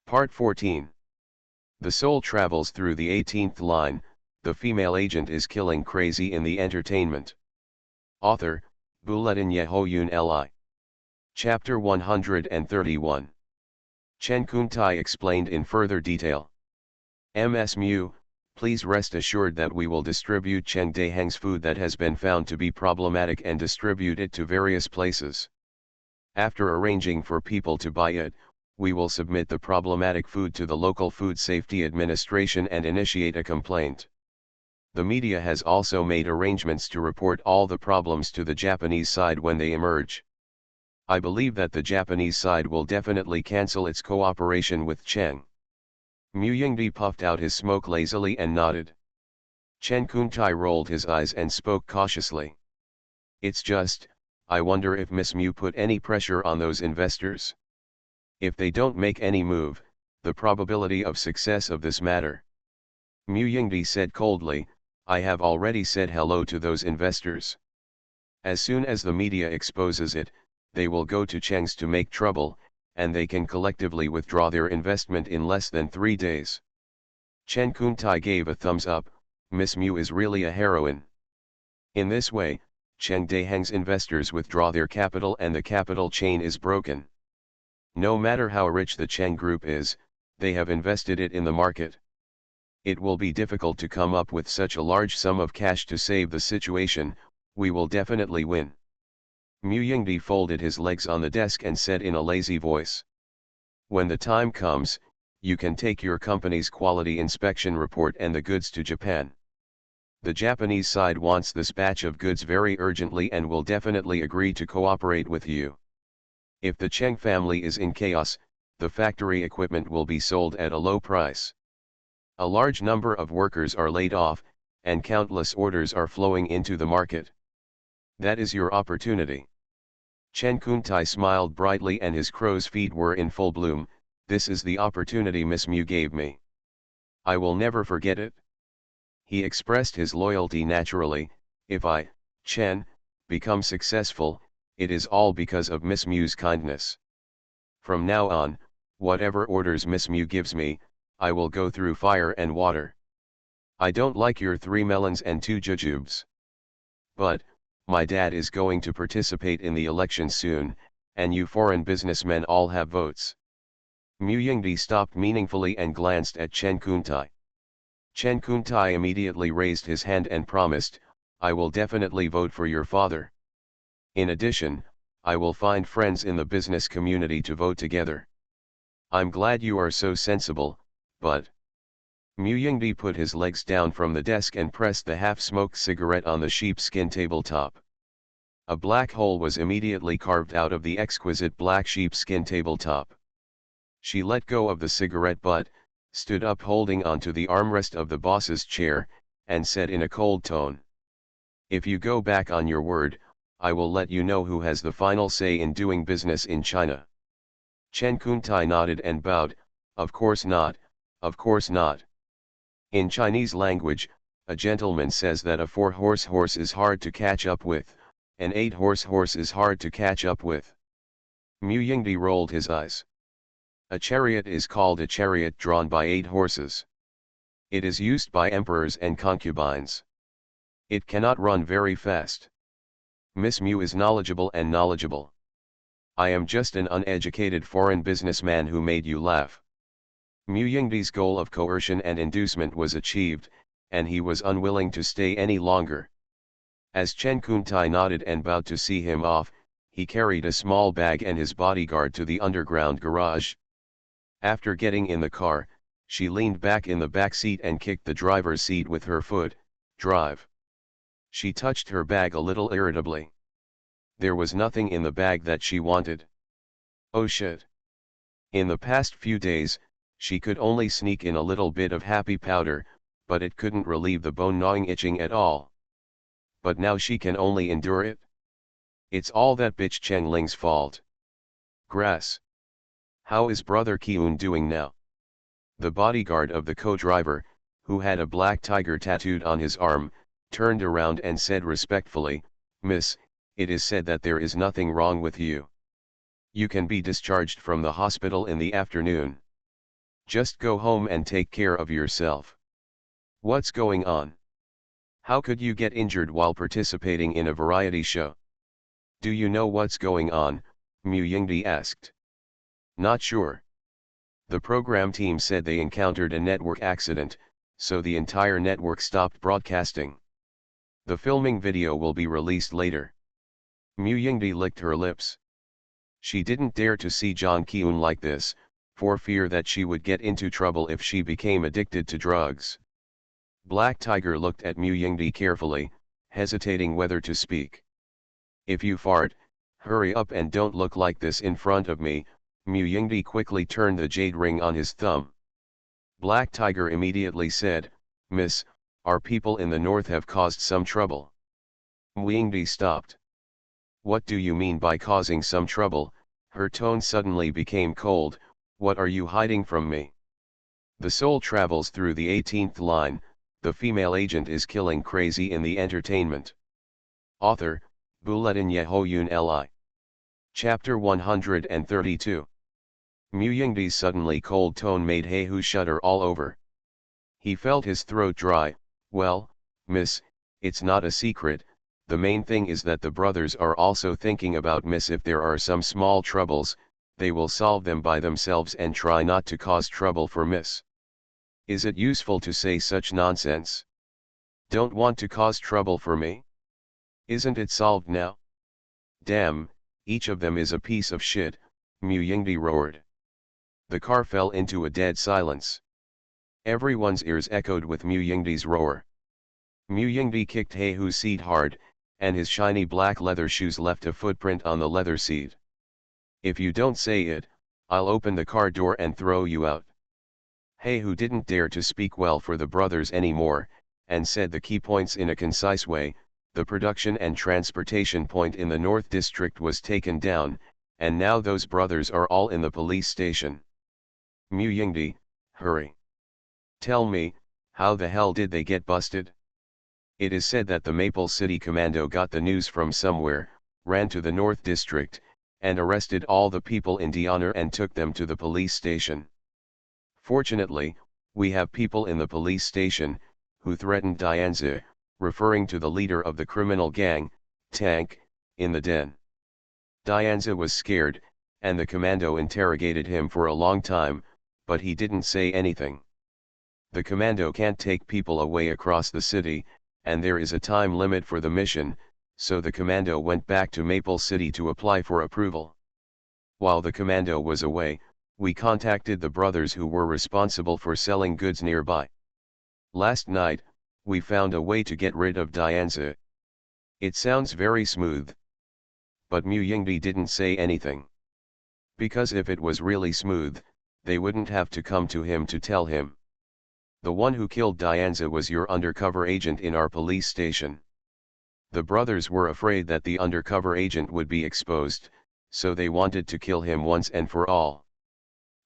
Part 14. The soul travels through the 18th line, the female agent is killing crazy in the entertainment. Author, Bulletin Yehoyun Li. Chapter 131. Chen Kuntai explained in further detail. Ms. Mu, please rest assured that we will distribute Cheng Deheng's food that has been found to be problematic and distribute it to various places. After arranging for people to buy it, we will submit the problematic food to the local Food Safety Administration and initiate a complaint. The media has also made arrangements to report all the problems to the Japanese side when they emerge. I believe that the Japanese side will definitely cancel its cooperation with Cheng. Mu Yingdi puffed out his smoke lazily and nodded. Chen Kuntai rolled his eyes and spoke cautiously. It's just, I wonder if Miss Mu put any pressure on those investors. If they don't make any move, the probability of success of this matter. Mu Yingdi said coldly, I have already said hello to those investors. As soon as the media exposes it, they will go to Cheng's to make trouble, and they can collectively withdraw their investment in less than 3 days. Chen Kuntai gave a thumbs up. Miss Mu is really a heroine. In this way, Cheng Deheng's investors withdraw their capital and the capital chain is broken. No matter how rich the Cheng group is, they have invested it in the market. It will be difficult to come up with such a large sum of cash to save the situation. We will definitely win. Mu Yingdi folded his legs on the desk and said in a lazy voice. When the time comes, you can take your company's quality inspection report and the goods to Japan. The Japanese side wants this batch of goods very urgently and will definitely agree to cooperate with you. If the Cheng family is in chaos, the factory equipment will be sold at a low price. A large number of workers are laid off, and countless orders are flowing into the market. That is your opportunity. Chen Kuntai smiled brightly and his crow's feet were in full bloom. This is the opportunity Miss Mu gave me. I will never forget it. He expressed his loyalty naturally. If I, Chen, become successful, it is all because of Miss Mu's kindness. From now on, whatever orders Miss Mu gives me, I will go through fire and water. I don't like your 3 melons and 2 jujubes. But, my dad is going to participate in the election soon, and you foreign businessmen all have votes. Mu Yingdi stopped meaningfully and glanced at Chen Kuntai. Chen Kuntai immediately raised his hand and promised, I will definitely vote for your father. In addition, I will find friends in the business community to vote together. I'm glad you are so sensible, but... Mu Yingdi put his legs down from the desk and pressed the half-smoked cigarette on the sheepskin tabletop. A black hole was immediately carved out of the exquisite black sheepskin tabletop. She let go of the cigarette butt, stood up holding onto the armrest of the boss's chair, and said in a cold tone. If you go back on your word, I will let you know who has the final say in doing business in China. Chen Kuntai nodded and bowed, of course not, of course not. In Chinese language, a gentleman says that a 4-horse horse is hard to catch up with, an 8-horse horse is hard to catch up with. Mu Yingdi rolled his eyes. A chariot is called a chariot drawn by 8 horses. It is used by emperors and concubines. It cannot run very fast. Miss Mu is knowledgeable and knowledgeable. I am just an uneducated foreign businessman who made you laugh. Mu Yingdi's goal of coercion and inducement was achieved, and he was unwilling to stay any longer. As Chen Kuntai nodded and bowed to see him off, he carried a small bag and his bodyguard to the underground garage. After getting in the car, she leaned back in the back seat and kicked the driver's seat with her foot. Drive. She touched her bag a little irritably. There was nothing in the bag that she wanted. Oh shit. In the past few days, she could only sneak in a little bit of happy powder, but it couldn't relieve the bone-gnawing itching at all. But now she can only endure it. It's all that bitch Cheng Ling's fault. Grass. How is brother Kiun doing now? The bodyguard of the co-driver, who had a black tiger tattooed on his arm, turned around and said respectfully, Miss, it is said that there is nothing wrong with you. You can be discharged from the hospital in the afternoon. Just go home and take care of yourself. What's going on? How could you get injured while participating in a variety show? Do you know what's going on? Mu Yingdi asked. Not sure. The program team said they encountered a network accident, so the entire network stopped broadcasting. The filming video will be released later. Mu Yingdi licked her lips. She didn't dare to see John Kyun like this, for fear that she would get into trouble if she became addicted to drugs. Black Tiger looked at Mu Yingdi carefully, hesitating whether to speak. If you fart, hurry up and don't look like this in front of me. Mu Yingdi quickly turned the jade ring on his thumb. Black Tiger immediately said, Miss, our people in the north have caused some trouble. Mu Yingdi stopped. What do you mean by causing some trouble? Her tone suddenly became cold. What are you hiding from me? The soul travels through the 18th line. The female agent is killing crazy in the entertainment. Author, Buletin Yehoyun Li. Chapter 132. Mu Yingdi's suddenly cold tone made Heihu shudder all over. He felt his throat dry. Well, miss, it's not a secret. The main thing is that the brothers are also thinking about miss. If there are some small troubles, they will solve them by themselves and try not to cause trouble for miss. Is it useful to say such nonsense? Don't want to cause trouble for me? Isn't it solved now? Damn, each of them is a piece of shit, Mu Yingdi roared. The car fell into a dead silence. Everyone's ears echoed with Mu Yingdi's roar. Mu Yingdi kicked Heihu's seat hard, and his shiny black leather shoes left a footprint on the leather seat. If you don't say it, I'll open the car door and throw you out. Heihu didn't dare to speak well for the brothers anymore, and said the key points in a concise way. The production and transportation point in the North District was taken down, and now those brothers are all in the police station. Mu Yingdi, hurry. Tell me, how the hell did they get busted? It is said that the Maple City Commando got the news from somewhere, ran to the North District, and arrested all the people in Dionner and took them to the police station. Fortunately, we have people in the police station, who threatened Dianze, referring to the leader of the criminal gang, Tank, in the den. Dianze was scared, and the commando interrogated him for a long time, but he didn't say anything. The commando can't take people away across the city, and there is a time limit for the mission, so the commando went back to Maple City to apply for approval. While the commando was away, we contacted the brothers who were responsible for selling goods nearby. Last night, we found a way to get rid of Dianze. It sounds very smooth. But Mu Yingdi didn't say anything. Because if it was really smooth, they wouldn't have to come to him to tell him. The one who killed Dianze was your undercover agent in our police station. The brothers were afraid that the undercover agent would be exposed, so they wanted to kill him once and for all.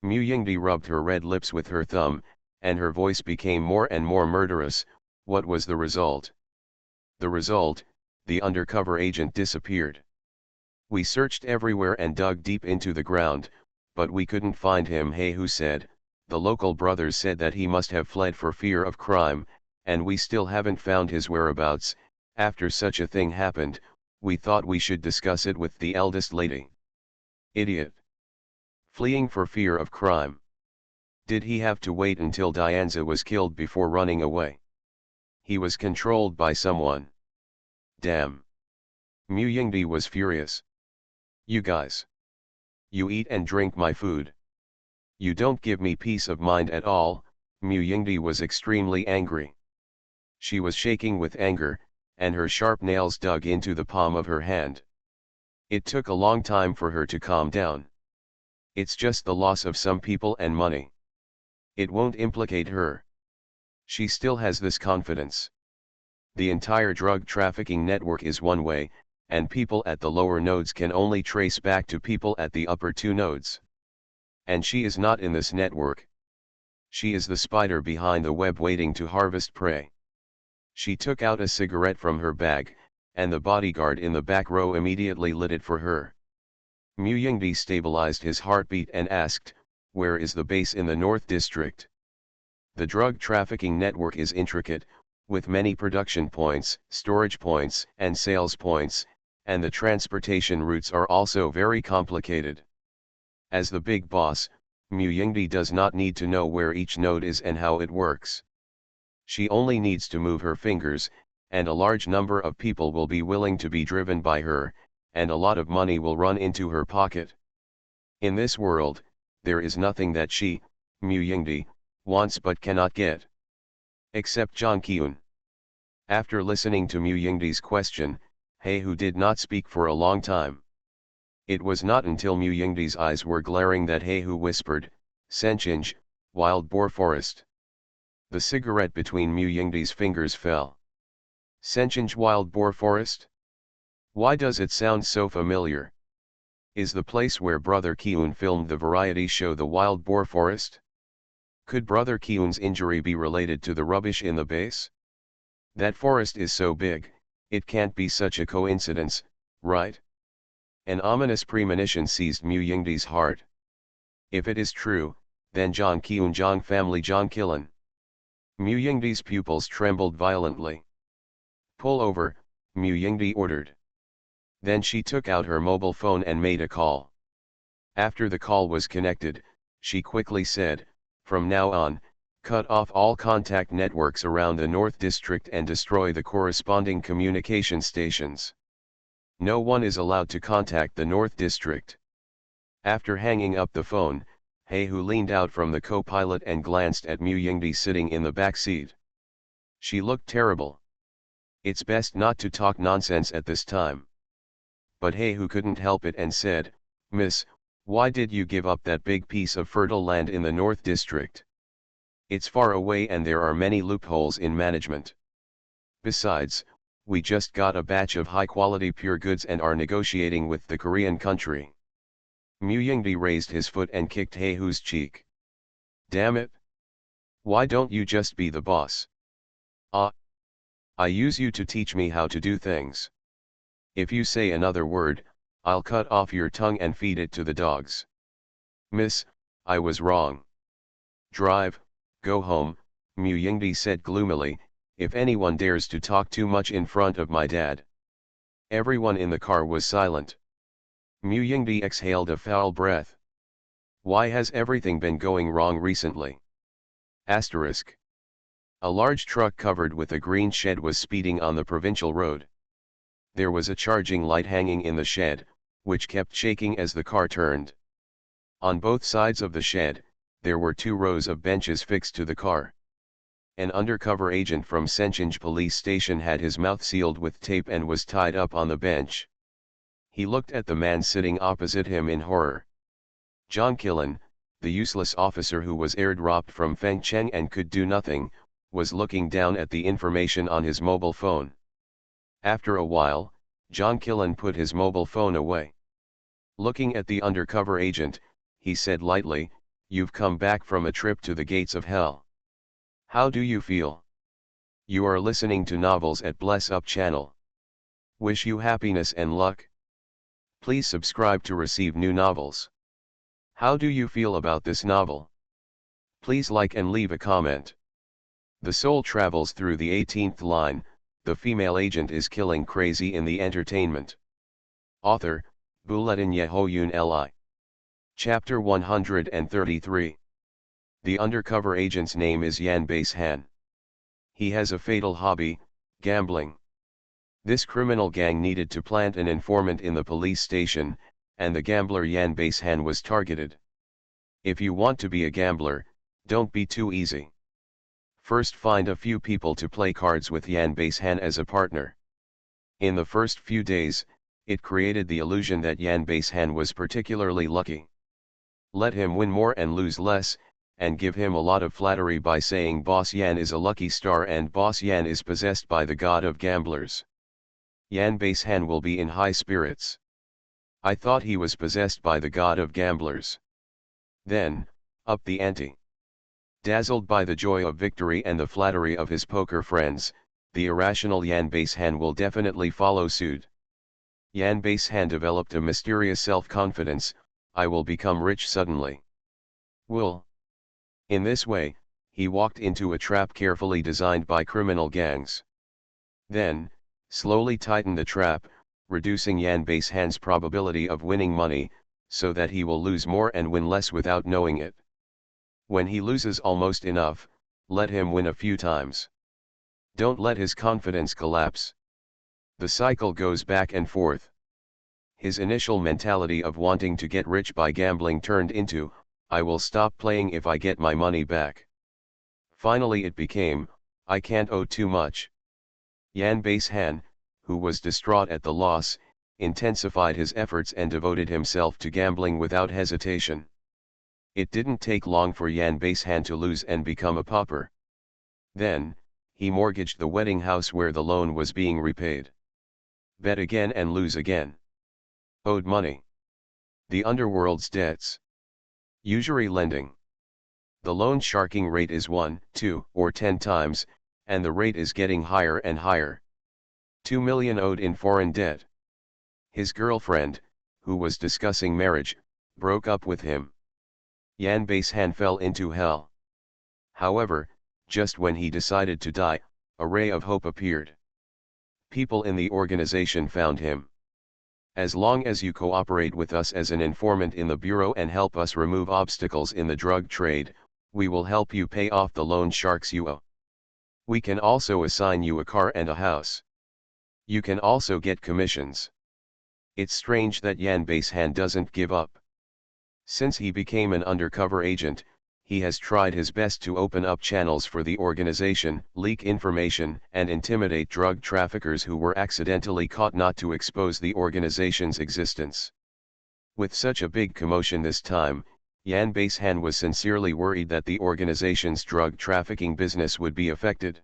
Mu Yingdi rubbed her red lips with her thumb, and her voice became more and more murderous. What was the result? The result, the undercover agent disappeared. We searched everywhere and dug deep into the ground, but we couldn't find him. Heihu said. The local brothers said that he must have fled for fear of crime, and we still haven't found his whereabouts. After such a thing happened, we thought we should discuss it with the eldest lady. Idiot. Fleeing for fear of crime. Did he have to wait until Dianze was killed before running away? He was controlled by someone. Damn. Mu Yingdi was furious. You guys. You eat and drink my food. You don't give me peace of mind at all. Mu Yingdi was extremely angry. She was shaking with anger, and her sharp nails dug into the palm of her hand. It took a long time for her to calm down. It's just the loss of some people and money. It won't implicate her. She still has this confidence. The entire drug trafficking network is one way, and people at the lower nodes can only trace back to people at the upper two nodes. And she is not in this network. She is the spider behind the web waiting to harvest prey. She took out a cigarette from her bag, and the bodyguard in the back row immediately lit it for her. Mu Yingdi stabilized his heartbeat and asked, where is the base in the North District? The drug trafficking network is intricate, with many production points, storage points, and sales points, and the transportation routes are also very complicated. As the big boss, Mu Yingdi does not need to know where each node is and how it works. She only needs to move her fingers, and a large number of people will be willing to be driven by her, and a lot of money will run into her pocket. In this world, there is nothing that she, Mu Yingdi, wants but cannot get. Except Zhang Qiun. After listening to Mu Yingdi's question, Heihu did not speak for a long time. It was not until Mu Yingdi's eyes were glaring that Heihu whispered, "Senchinj, wild boar forest." The cigarette between Mu Yingdi's fingers fell. Senchinj wild boar forest? Why does it sound so familiar? Is the place where Brother Qiun filmed the variety show the wild boar forest? Could Brother Qiun's injury be related to the rubbish in the base? That forest is so big, it can't be such a coincidence, right? An ominous premonition seized Mu Yingdi's heart. If it is true, then Zhang Qiun Zhang family Zhang Qilan. Mu Yingdi's pupils trembled violently. "Pull over," Mu Yingdi ordered. Then she took out her mobile phone and made a call. After the call was connected, she quickly said, "From now on, cut off all contact networks around the North District and destroy the corresponding communication stations. No one is allowed to contact the North District." After hanging up the phone, Heihu leaned out from the co-pilot and glanced at Mu Yingdi sitting in the back seat. She looked terrible. It's best not to talk nonsense at this time. But Heihu couldn't help it and said, "Miss, why did you give up that big piece of fertile land in the North District? It's far away and there are many loopholes in management. Besides, we just got a batch of high-quality pure goods and are negotiating with the Korean country." Mu Yingdi raised his foot and kicked Heihu's cheek. "Damn it! Why don't you just be the boss? I use you to teach me how to do things. If you say another word, I'll cut off your tongue and feed it to the dogs." "Miss, I was wrong. Drive, go home," Mu Yingdi said gloomily. "If anyone dares to talk too much in front of my dad." Everyone in the car was silent. Mu Yingdi exhaled a foul breath. Why has everything been going wrong recently? Asterisk. A large truck covered with a green shed was speeding on the provincial road. There was a charging light hanging in the shed, which kept shaking as the car turned. On both sides of the shed, there were 2 rows of benches fixed to the car. An undercover agent from Senchinj police station had his mouth sealed with tape and was tied up on the bench. He looked at the man sitting opposite him in horror. Zhang Qilan, the useless officer who was airdropped from Fengcheng and could do nothing, was looking down at the information on his mobile phone. After a while, Zhang Qilan put his mobile phone away. Looking at the undercover agent, he said lightly, "You've come back from a trip to the gates of hell. How do you feel?" You are listening to Novels at Bless Up channel. Wish you happiness and luck. Please subscribe to receive new novels. How do you feel about this novel? Please like and leave a comment. The soul travels through the 18th line, the female agent is killing crazy in the entertainment. Author, Buletin Yehoyun Li. Chapter 133. The undercover agent's name is Yan Base-han. He has a fatal hobby, gambling. This criminal gang needed to plant an informant in the police station, and the gambler Yan Base-han was targeted. If you want to be a gambler, don't be too easy. First find a few people to play cards with Yan Base-han as a partner. In the first few days, it created the illusion that Yan Base-han was particularly lucky. Let him win more and lose less, and give him a lot of flattery by saying Boss Yan is a lucky star and Boss Yan is possessed by the god of gamblers. Yan Base-han will be in high spirits. I thought he was possessed by the god of gamblers. Then, up the ante. Dazzled by the joy of victory and the flattery of his poker friends, the irrational Yan Base-han will definitely follow suit. Yan Base-han developed a mysterious self-confidence, I will become rich suddenly. Wool. In this way, he walked into a trap carefully designed by criminal gangs. Then, slowly tighten the trap, reducing Yan Base Han's probability of winning money, so that he will lose more and win less without knowing it. When he loses almost enough, let him win a few times. Don't let his confidence collapse. The cycle goes back and forth. His initial mentality of wanting to get rich by gambling turned into, I will stop playing if I get my money back. Finally it became, I can't owe too much. Yan Base Han, who was distraught at the loss, intensified his efforts and devoted himself to gambling without hesitation. It didn't take long for Yan Base Han to lose and become a pauper. Then, he mortgaged the wedding house where the loan was being repaid. Bet again and lose again. Owed money. The underworld's debts. Usury lending. The loan sharking rate is 1, 2, or 10 times, and the rate is getting higher and higher. 2 million owed in foreign debt. His girlfriend, who was discussing marriage, broke up with him. Yan Base Han fell into hell. However, just when he decided to die, a ray of hope appeared. People in the organization found him. As long as you cooperate with us as an informant in the Bureau and help us remove obstacles in the drug trade, we will help you pay off the loan sharks you owe. We can also assign you a car and a house. You can also get commissions. It's strange that Yan Base Han doesn't give up. Since he became an undercover agent, he has tried his best to open up channels for the organization, leak information, and intimidate drug traffickers who were accidentally caught not to expose the organization's existence. With such a big commotion this time, Yan Base Han was sincerely worried that the organization's drug trafficking business would be affected.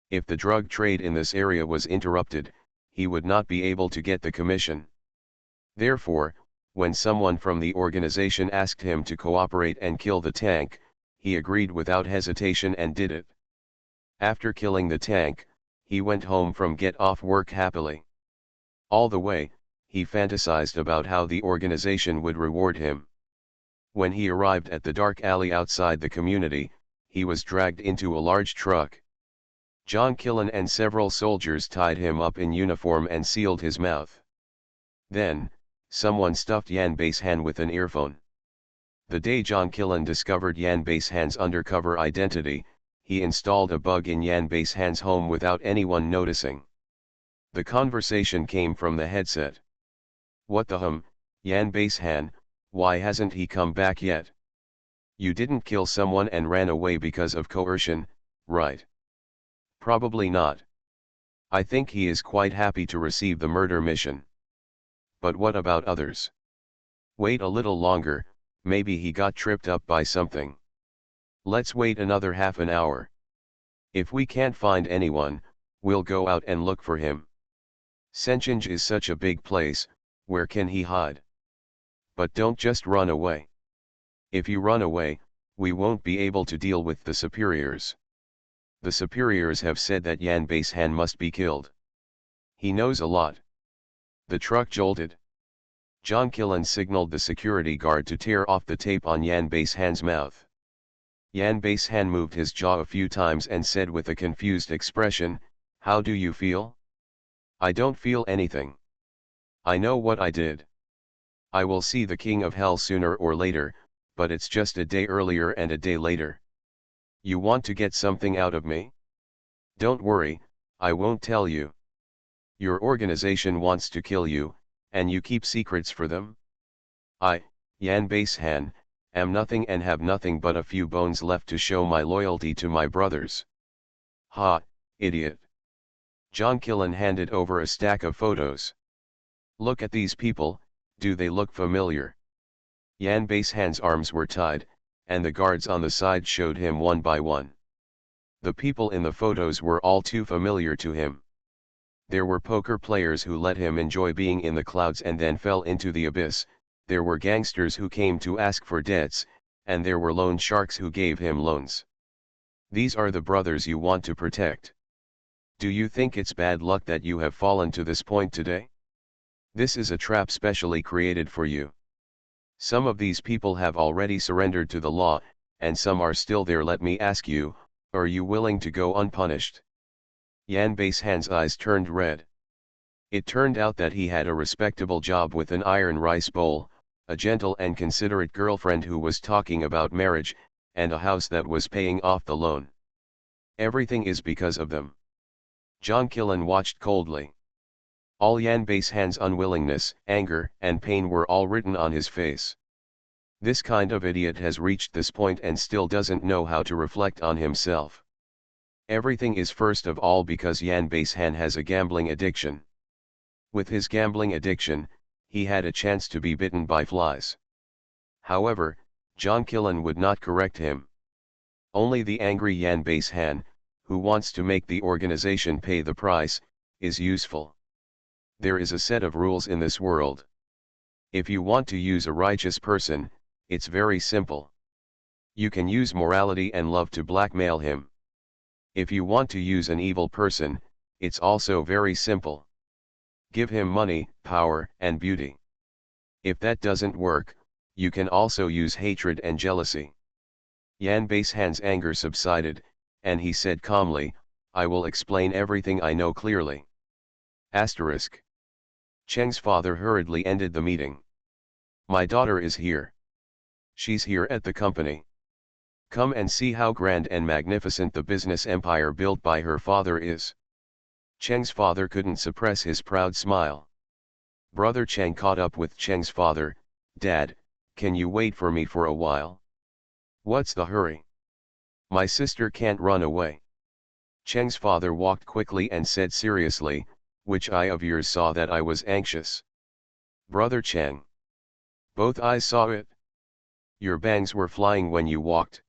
If the drug trade in this area was interrupted, he would not be able to get the commission. Therefore, when someone from the organization asked him to cooperate and kill the tank, he agreed without hesitation and did it. After killing the tank, he went home from get off work happily. All the way, he fantasized about how the organization would reward him. When he arrived at the dark alley outside the community, he was dragged into a large truck. John Killen and several soldiers tied him up in uniform and sealed his mouth. Then, someone stuffed Yan Base Han with an earphone. The day John Killen discovered Yan Base Han's undercover identity, he installed a bug in Yan Base Han's home without anyone noticing. The conversation came from the headset. What the Yan Base Han, why hasn't he come back yet? You didn't kill someone and ran away because of coercion, right? Probably not. I think he is quite happy to receive the murder mission. But what about others? Wait a little longer, maybe he got tripped up by something. Let's wait another half an hour. If we can't find anyone, we'll go out and look for him. Senchange is such a big place, where can he hide? But don't just run away. If you run away, we won't be able to deal with the superiors. The superiors have said that Yan Base Han must be killed. He knows a lot. The truck jolted. John Killen signaled the security guard to tear off the tape on Yan Base Han's mouth. Yan Base Han moved his jaw a few times and said with a confused expression, "How do you feel?" "I don't feel anything. I know what I did. I will see the King of Hell sooner or later, but it's just a day earlier and a day later. You want to get something out of me? Don't worry, I won't tell you. Your organization wants to kill you, and you keep secrets for them? I, Yan Base Han, am nothing and have nothing but a few bones left to show my loyalty to my brothers." "Ha, idiot." John Killen handed over a stack of photos. "Look at these people, do they look familiar?" Yan Base Han's arms were tied, and the guards on the side showed him one by one. The people in the photos were all too familiar to him. There were poker players who let him enjoy being in the clouds and then fell into the abyss, there were gangsters who came to ask for debts, and there were loan sharks who gave him loans. These are the brothers you want to protect. Do you think it's bad luck that you have fallen to this point today? This is a trap specially created for you. Some of these people have already surrendered to the law, and some are still there. Let me ask you, are you willing to go unpunished? Yan Beishan's eyes turned red. It turned out that he had a respectable job with an iron rice bowl, a gentle and considerate girlfriend who was talking about marriage, and a house that was paying off the loan. Everything is because of them. John Killen watched coldly. All Yan Beishan's unwillingness, anger, and pain were all written on his face. This kind of idiot has reached this point and still doesn't know how to reflect on himself. Everything is first of all because Yan Beishan has a gambling addiction. With his gambling addiction, he had a chance to be bitten by flies. However, John Killen would not correct him. Only the angry Yan Beishan, who wants to make the organization pay the price, is useful. There is a set of rules in this world. If you want to use a righteous person, it's very simple. You can use morality and love to blackmail him. If you want to use an evil person, it's also very simple. Give him money, power, and beauty. If that doesn't work, you can also use hatred and jealousy. Yan Beishan's anger subsided, and he said calmly, I will explain everything I know clearly. Asterisk. Cheng's father hurriedly ended the meeting. My daughter is here. She's here at the company. Come and see how grand and magnificent the business empire built by her father is. Cheng's father couldn't suppress his proud smile. Brother Cheng caught up with Cheng's father. Dad, can you wait for me for a while? What's the hurry? My sister can't run away. Cheng's father walked quickly and said seriously, which eye of yours saw that I was anxious? Brother Cheng. Both eyes saw it. Your bangs were flying when you walked.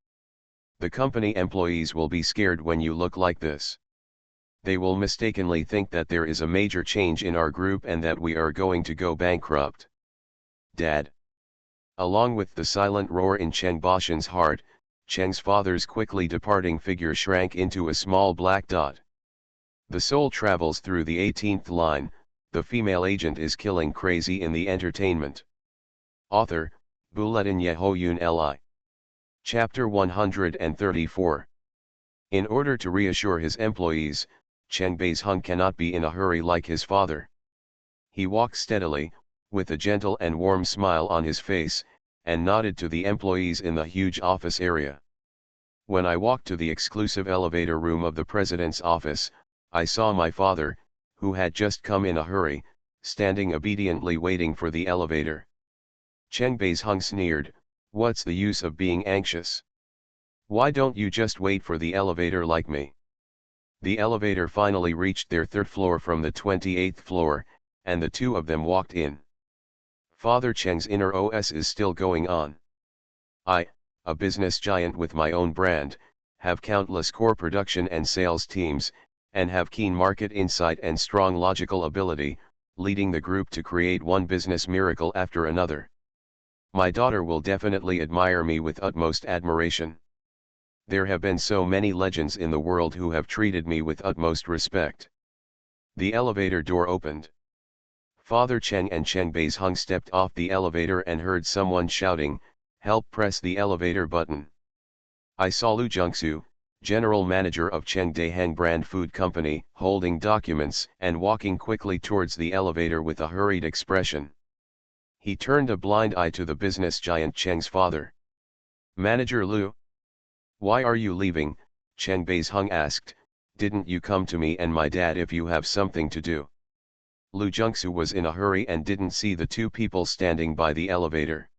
The company employees will be scared when you look like this. They will mistakenly think that there is a major change in our group and that we are going to go bankrupt. Dad. Along with the silent roar in Cheng Bashan's heart, Cheng's father's quickly departing figure shrank into a small black dot. The soul travels through the 18th line. The female agent is killing crazy in the entertainment. Author, Bulletin Yehoyun Li. Chapter 134. In order to reassure his employees, Cheng Beisheng cannot be in a hurry like his father. He walked steadily, with a gentle and warm smile on his face, and nodded to the employees in the huge office area. When I walked to the exclusive elevator room of the president's office, I saw my father, who had just come in a hurry, standing obediently waiting for the elevator. Cheng Beisheng sneered, what's the use of being anxious? Why don't you just wait for the elevator like me? The elevator finally reached their third floor from the 28th floor, and the two of them walked in. Father Cheng's inner OS is still going on. I, a business giant with my own brand, have countless core production and sales teams, and have keen market insight and strong logical ability, leading the group to create one business miracle after another. My daughter will definitely admire me with utmost admiration. There have been so many legends in the world who have treated me with utmost respect. The elevator door opened. Father Cheng and Cheng Beisheng stepped off the elevator and heard someone shouting, help, press the elevator button. I saw Lu Jungsu, general manager of Cheng Deheng brand food company, holding documents and walking quickly towards the elevator with a hurried expression. He turned a blind eye to the business giant Cheng's father. Manager Lu? Why are you leaving? Cheng Beisheng asked. Didn't you come to me and my dad if you have something to do? Lu Jungsu was in a hurry and didn't see the two people standing by the elevator.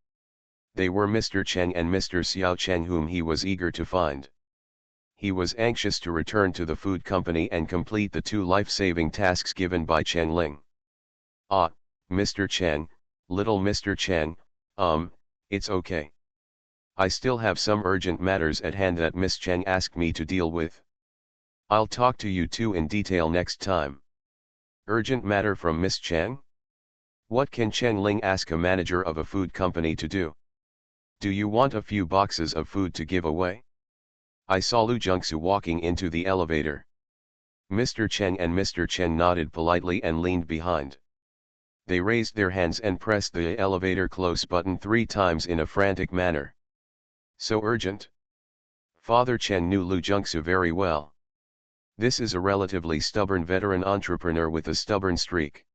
They were Mr. Cheng and Mr. Xiao Cheng, whom he was eager to find. He was anxious to return to the food company and complete the two life-saving tasks given by Cheng Ling. Ah, Mr. Cheng, little Mr. Cheng, it's okay. I still have some urgent matters at hand that Miss Cheng asked me to deal with. I'll talk to you two in detail next time. Urgent matter from Miss Cheng? What can Cheng Ling ask a manager of a food company to do? Do you want a few boxes of food to give away? I saw Lu Jungsu walking into the elevator. Mr. Cheng and Mr. Cheng nodded politely and leaned behind. They raised their hands and pressed the elevator close button 3 times in a frantic manner. So urgent. Father Chen knew Lu Jungsu very well. This is a relatively stubborn veteran entrepreneur with a stubborn streak.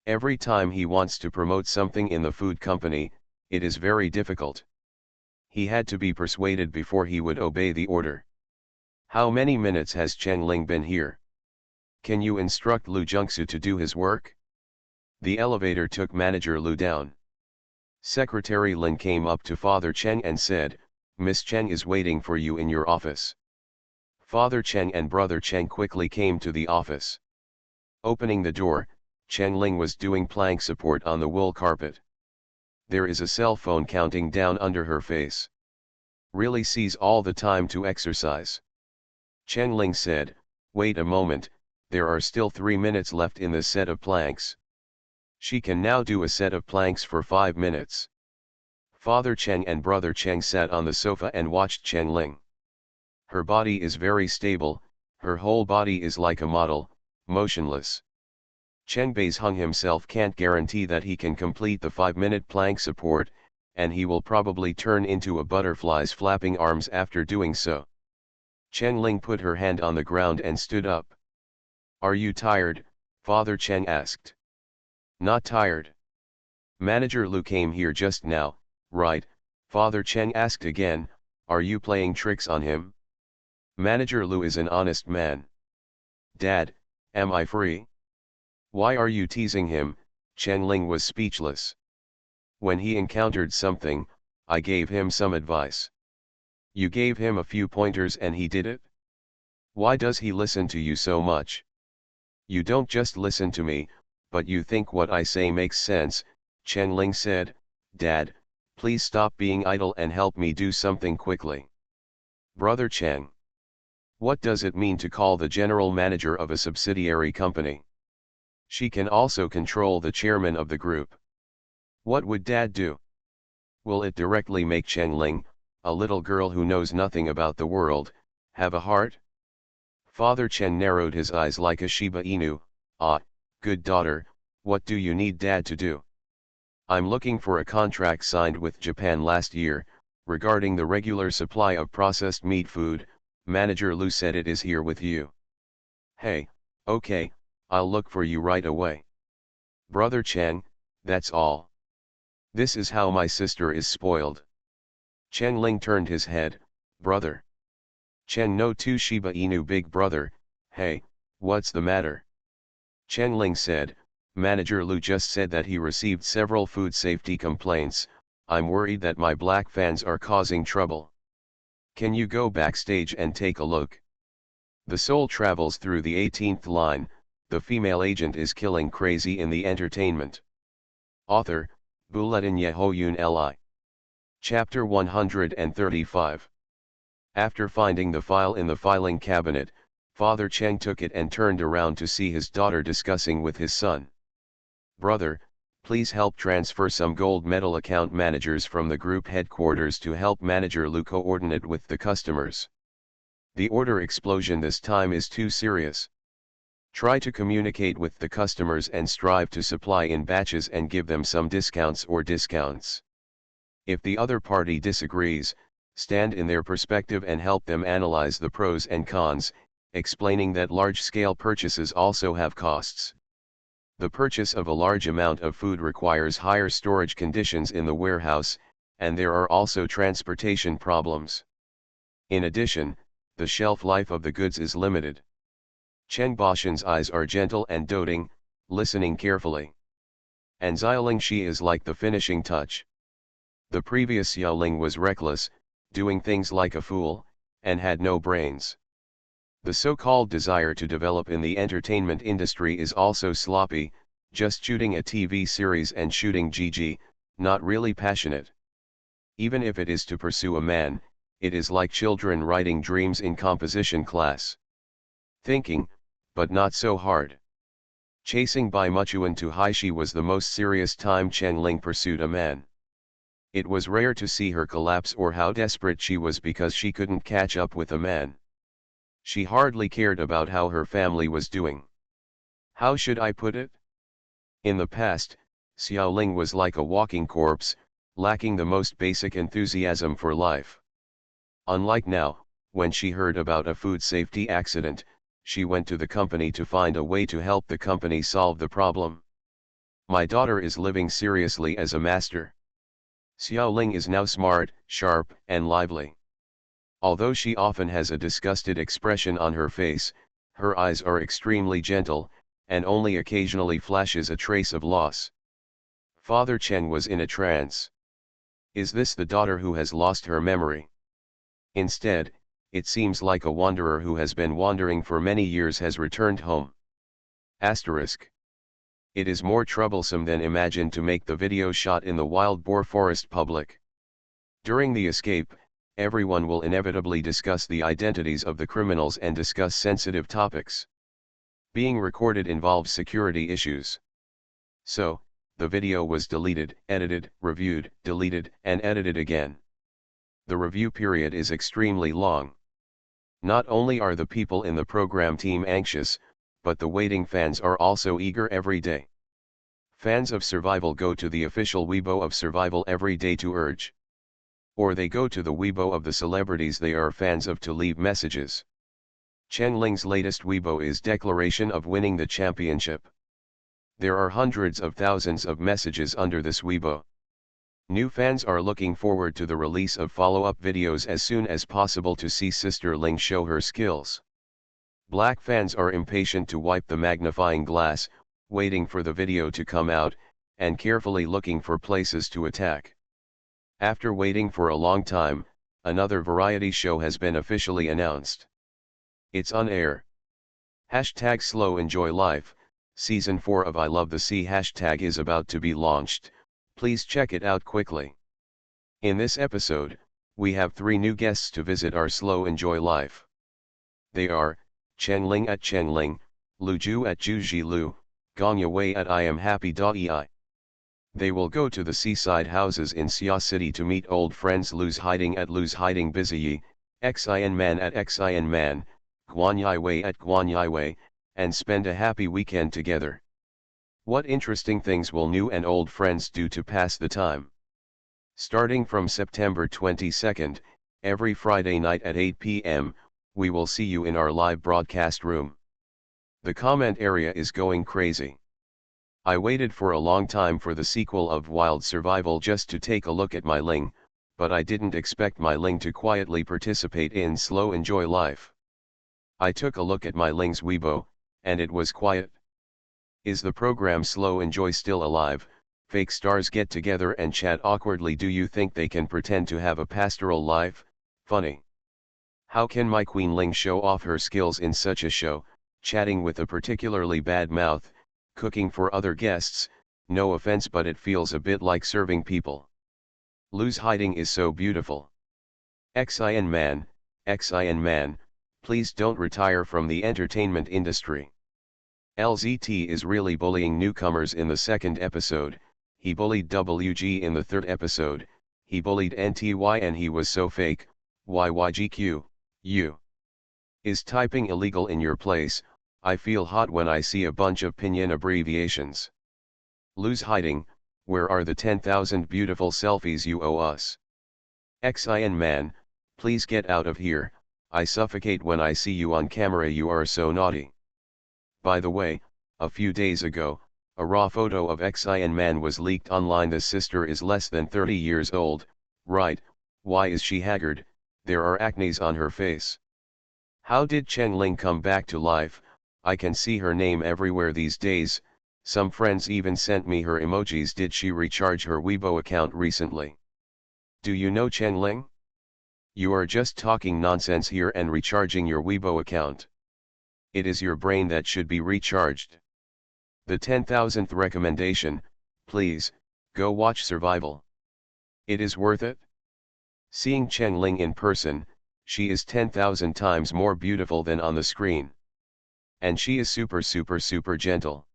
Every time he wants to promote something in the food company, it is very difficult. He had to be persuaded before he would obey the order. How many minutes has Chen Ling been here? Can you instruct Lu Jungsu to do his work? The elevator took Manager Lu down. Secretary Lin came up to Father Chen and said, Miss Chen is waiting for you in your office. Father Chen and Brother Chen quickly came to the office. Opening the door, Chen Ling was doing plank support on the wool carpet. There is a cell phone counting down under her face. Really sees all the time to exercise. Chen Ling said, wait a moment, there are still 3 minutes left in the set of planks. She can now do a set of planks for 5 minutes. Father Chen and Brother Chen sat on the sofa and watched Chen Ling. Her body is very stable, her whole body is like a model, motionless. Chen Beizhong himself can't guarantee that he can complete the 5-minute plank support, and he will probably turn into a butterfly's flapping arms after doing so. Chen Ling put her hand on the ground and stood up. Are you tired? Father Chen asked. Not tired. Manager Lu came here just now, right? Father Chen asked again, are you playing tricks on him? Manager Lu is an honest man. Dad, am I free? Why are you teasing him? Chen Ling was speechless. When he encountered something, I gave him some advice. You gave him a few pointers and he did it? Why does he listen to you so much? You don't just listen to me, but you think what I say makes sense, Chen Ling said. Dad, please stop being idle and help me do something quickly. Brother Chen. What does it mean to call the general manager of a subsidiary company? She can also control the chairman of the group. What would Dad do? Will it directly make Chen Ling, a little girl who knows nothing about the world, have a heart? Father Chen narrowed his eyes like a Shiba Inu. Ah, good daughter, what do you need Dad to do? I'm looking for a contract signed with Japan last year, regarding the regular supply of processed meat food. Manager Lu said it is here with you. Hey, okay, I'll look for you right away. Brother Chen, that's all. This is how my sister is spoiled. Chen Ling turned his head, brother. Chen no to Shiba Inu big brother, hey, what's the matter? Chen Ling said, Manager Lu just said that he received several food safety complaints. I'm worried that my black fans are causing trouble. Can you go backstage and take a look? The soul travels through the 18th line, the female agent is killing crazy in the entertainment. Author, Bulletin Yehoyun Li. Chapter 135. After finding the file in the filing cabinet, Father Cheng took it and turned around to see his daughter discussing with his son. Brother, please help transfer some gold medal account managers from the group headquarters to help Manager Lu coordinate with the customers. The order explosion this time is too serious. Try to communicate with the customers and strive to supply in batches and give them some discounts or discounts. If the other party disagrees, stand in their perspective and help them analyze the pros and cons, explaining that large-scale purchases also have costs. The purchase of a large amount of food requires higher storage conditions in the warehouse, and there are also transportation problems. In addition, the shelf life of the goods is limited. Chen Boshan's eyes are gentle and doting, listening carefully. And Xiaoling Shi is like the finishing touch. The previous Xiaoling was reckless, doing things like a fool, and had no brains. The so-called desire to develop in the entertainment industry is also sloppy, just shooting a TV series and shooting GG, not really passionate. Even if it is to pursue a man, it is like children writing dreams in composition class. Thinking, but not so hard. Chasing Bai Muchuan to Haishi was the most serious time Chen Ling pursued a man. It was rare to see her collapse or how desperate she was because she couldn't catch up with a man. She hardly cared about how her family was doing. How should I put it? In the past, Xiaoling was like a walking corpse, lacking the most basic enthusiasm for life. Unlike now, when she heard about a food safety accident, she went to the company to find a way to help the company solve the problem. My daughter is living seriously as a master. Xiaoling is now smart, sharp, and lively. Although she often has a disgusted expression on her face, her eyes are extremely gentle, and only occasionally flashes a trace of loss. Father Chen was in a trance. Is this the daughter who has lost her memory? Instead, it seems like a wanderer who has been wandering for many years has returned home. Asterisk. It is more troublesome than imagined to make the video shot in the wild boar forest public. During the escape, everyone will inevitably discuss the identities of the criminals and discuss sensitive topics. Being recorded involves security issues. So, the video was deleted, edited, reviewed, deleted, and edited again. The review period is extremely long. Not only are the people in the program team anxious, but the waiting fans are also eager every day. Fans of Survival go to the official Weibo of Survival every day to urge. Or they go to the Weibo of the celebrities they are fans of to leave messages. Chen Ling's latest Weibo is declaration of winning the championship. There are hundreds of thousands of messages under this Weibo. New fans are looking forward to the release of follow-up videos as soon as possible to see Sister Ling show her skills. Black fans are impatient to wipe the magnifying glass, waiting for the video to come out, and carefully looking for places to attack. After waiting for a long time, another variety show has been officially announced. It's on air. Hashtag Slow Enjoy Life, Season 4 of I Love the Sea hashtag is about to be launched, please check it out quickly. In this episode, we have 3 new guests to visit our Slow Enjoy Life. They are, Chen Ling at Chen Ling, Lu Ju at Ju Ji Lu, Gong Wei at I Am Happy Ei. They will go to the seaside houses in Xia City to meet old friends Lu's Hiding at Lu's Hiding Busy, Xin Man at Xin Man, Guan Yi Wei at Guan Yi Wei, and spend a happy weekend together. What interesting things will new and old friends do to pass the time? Starting from September 22nd, every Friday night at 8 p.m., we will see you in our live broadcast room. The comment area is going crazy. I waited for a long time for the sequel of Wild Survival just to take a look at my Ling, but I didn't expect my Ling to quietly participate in Slow Enjoy Life. I took a look at my Ling's Weibo, and it was quiet. Is the program Slow Enjoy still alive? Fake stars get together and chat awkwardly. Do you think they can pretend to have a pastoral life? Funny. How can my Queen Ling show off her skills in such a show, chatting with a particularly bad mouth, cooking for other guests? No offense, but it feels a bit like serving people. Lu's Hiding is so beautiful. Xin Man, please don't retire from the entertainment industry. LZT is really bullying newcomers in the 2nd episode, he bullied WG in the 3rd episode, he bullied NTY and he was so fake. YYGQ, you. Is typing illegal in your place? I feel hot when I see a bunch of pinyin abbreviations. Lu's Hiding, where are the 10,000 beautiful selfies you owe us? Xin Man, please get out of here, I suffocate when I see you on camera, you are so naughty. By the way, a few days ago, a raw photo of Xin Man was leaked online. The sister is less than 30 years old, right? Why is she haggard? There are acnes on her face. How did Chen Ling come back to life? I can see her name everywhere these days, some friends even sent me her emojis. Did she recharge her Weibo account recently? Do you know Chen Ling? You are just talking nonsense here and recharging your Weibo account. It is your brain that should be recharged. The 10,000th recommendation, please, go watch Survival. It is worth it. Seeing Chen Ling in person, she is 10,000 times more beautiful than on the screen. And she is super gentle.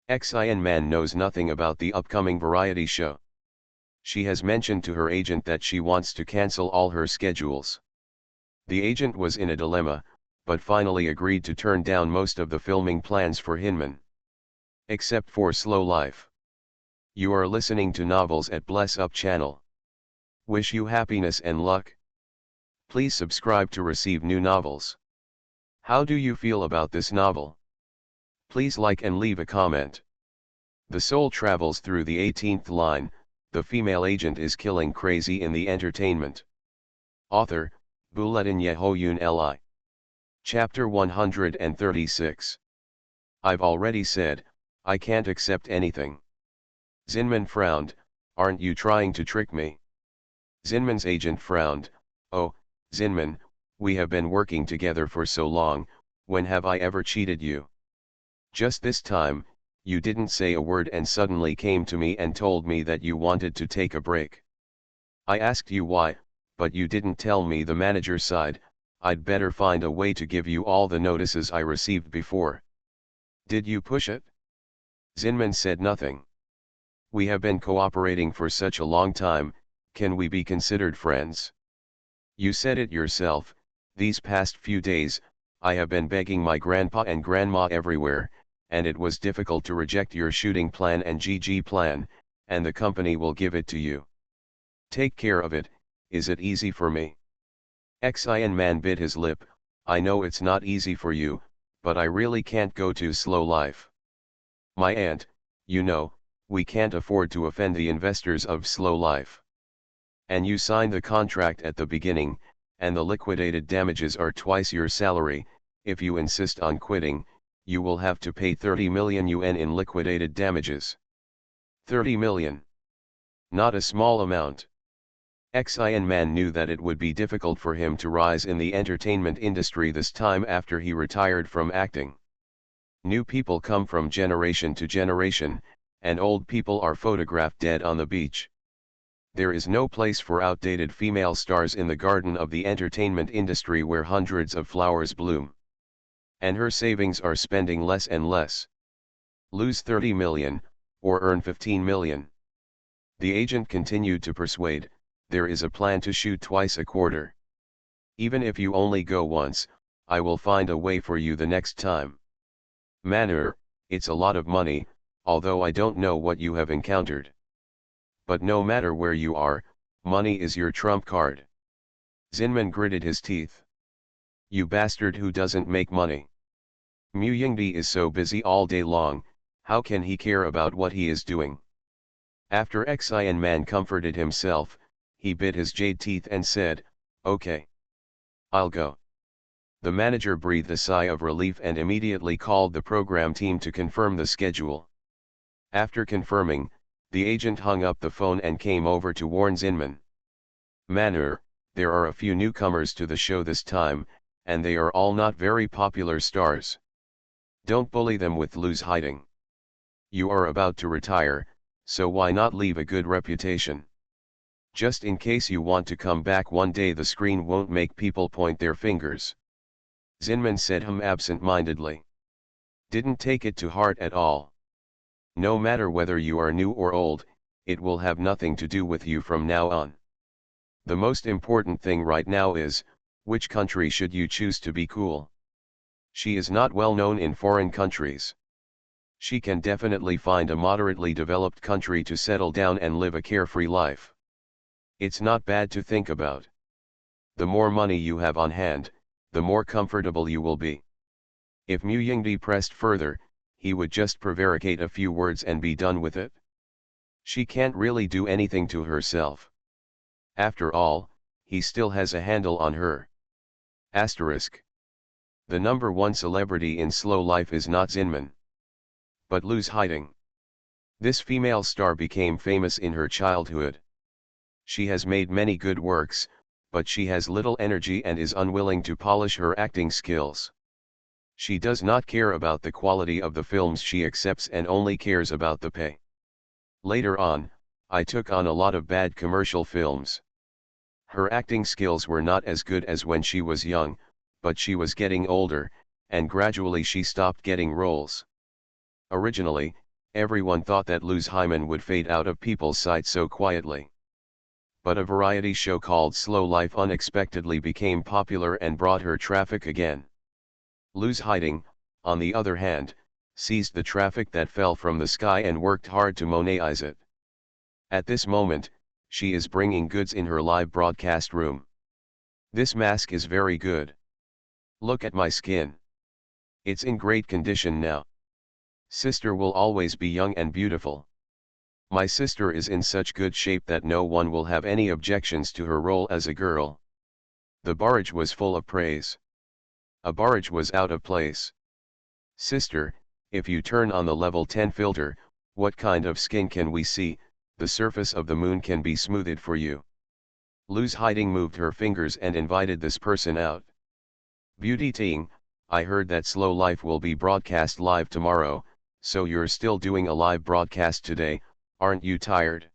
Xin Man knows nothing about the upcoming variety show. She has mentioned to her agent that she wants to cancel all her schedules. The agent was in a dilemma, but finally agreed to turn down most of the filming plans for Hinman. Except for Slow Life. You are listening to Novels at Bless Up channel. Wish you happiness and luck. Please subscribe to receive new novels. How do you feel about this novel? Please like and leave a comment. The soul travels through the 18th line, the female agent is killing crazy in the entertainment. Author, Buletin Yehoyun Li. Chapter 136. I've already said, I can't accept anything. Zinman frowned, aren't you trying to trick me? Zinman's agent frowned, oh, Zinman, we have been working together for so long, when have I ever cheated you? Just this time, you didn't say a word and suddenly came to me and told me that you wanted to take a break. I asked you why, but you didn't tell me the manager side. I'd better find a way to give you all the notices I received before. Did you push it? Zinman said nothing. We have been cooperating for such a long time, can we be considered friends? You said it yourself, these past few days, I have been begging my grandpa and grandma everywhere, and it was difficult to reject your shooting plan and GG plan, and the company will give it to you. Take care of it, is it easy for me? Xian Man bit his lip, I know it's not easy for you, but I really can't go to Slow Life. My aunt, you know, we can't afford to offend the investors of Slow Life. And you signed the contract at the beginning, and the liquidated damages are twice your salary. If you insist on quitting, you will have to pay 30 million yuan in liquidated damages. 30 million. Not a small amount. Xian Man knew that it would be difficult for him to rise in the entertainment industry this time after he retired from acting. New people come from generation to generation, and old people are photographed dead on the beach. There is no place for outdated female stars in the garden of the entertainment industry where hundreds of flowers bloom. And her savings are spending less and less. Lose 30 million, or earn 15 million. The agent continued to persuade, there is a plan to shoot twice a quarter. Even if you only go once, I will find a way for you the next time. Manor, it's a lot of money, although I don't know what you have encountered. But no matter where you are, money is your trump card. Zinman gritted his teeth. You bastard who doesn't make money. Mu Yingdi is so busy all day long, how can he care about what he is doing? After Xian Man comforted himself, he bit his jade teeth and said, okay. I'll go. The manager breathed a sigh of relief and immediately called the program team to confirm the schedule. After confirming, the agent hung up the phone and came over to warn Zinman. Manor, there are a few newcomers to the show this time, and they are all not very popular stars. Don't bully them with loose hiding. You are about to retire, so why not leave a good reputation? Just in case you want to come back one day, the screen won't make people point their fingers. Zinman said absent-mindedly. Didn't take it to heart at all. No matter whether you are new or old, it will have nothing to do with you from now on. The most important thing right now is, which country should you choose to be cool? She is not well known in foreign countries. She can definitely find a moderately developed country to settle down and live a carefree life. It's not bad to think about. The more money you have on hand, the more comfortable you will be. If Mu Yingdi pressed further, he would just prevaricate a few words and be done with it. She can't really do anything to herself. After all, he still has a handle on her. Asterisk. The number one celebrity in Slow Life is not Zinman, but Luz Hiding. This female star became famous in her childhood. She has made many good works, but she has little energy and is unwilling to polish her acting skills. She does not care about the quality of the films she accepts and only cares about the pay. Later on, I took on a lot of bad commercial films. Her acting skills were not as good as when she was young, but she was getting older, and gradually she stopped getting roles. Originally, everyone thought that Luz Hyman would fade out of people's sight so quietly. But a variety show called Slow Life unexpectedly became popular and brought her traffic again. Luz Hiding, on the other hand, seized the traffic that fell from the sky and worked hard to monetize it. At this moment, she is bringing goods in her live broadcast room. This mask is very good. Look at my skin. It's in great condition now. Sister will always be young and beautiful. My sister is in such good shape that no one will have any objections to her role as a girl. The barrage was full of praise. A barrage was out of place. Sister, if you turn on the level 10 filter, what kind of skin can we see? The surface of the moon can be smoothed for you. Luz Hiding moved her fingers and invited this person out. Beauty Ting, I heard that Slow Life will be broadcast live tomorrow, so you're still doing a live broadcast today, aren't you tired?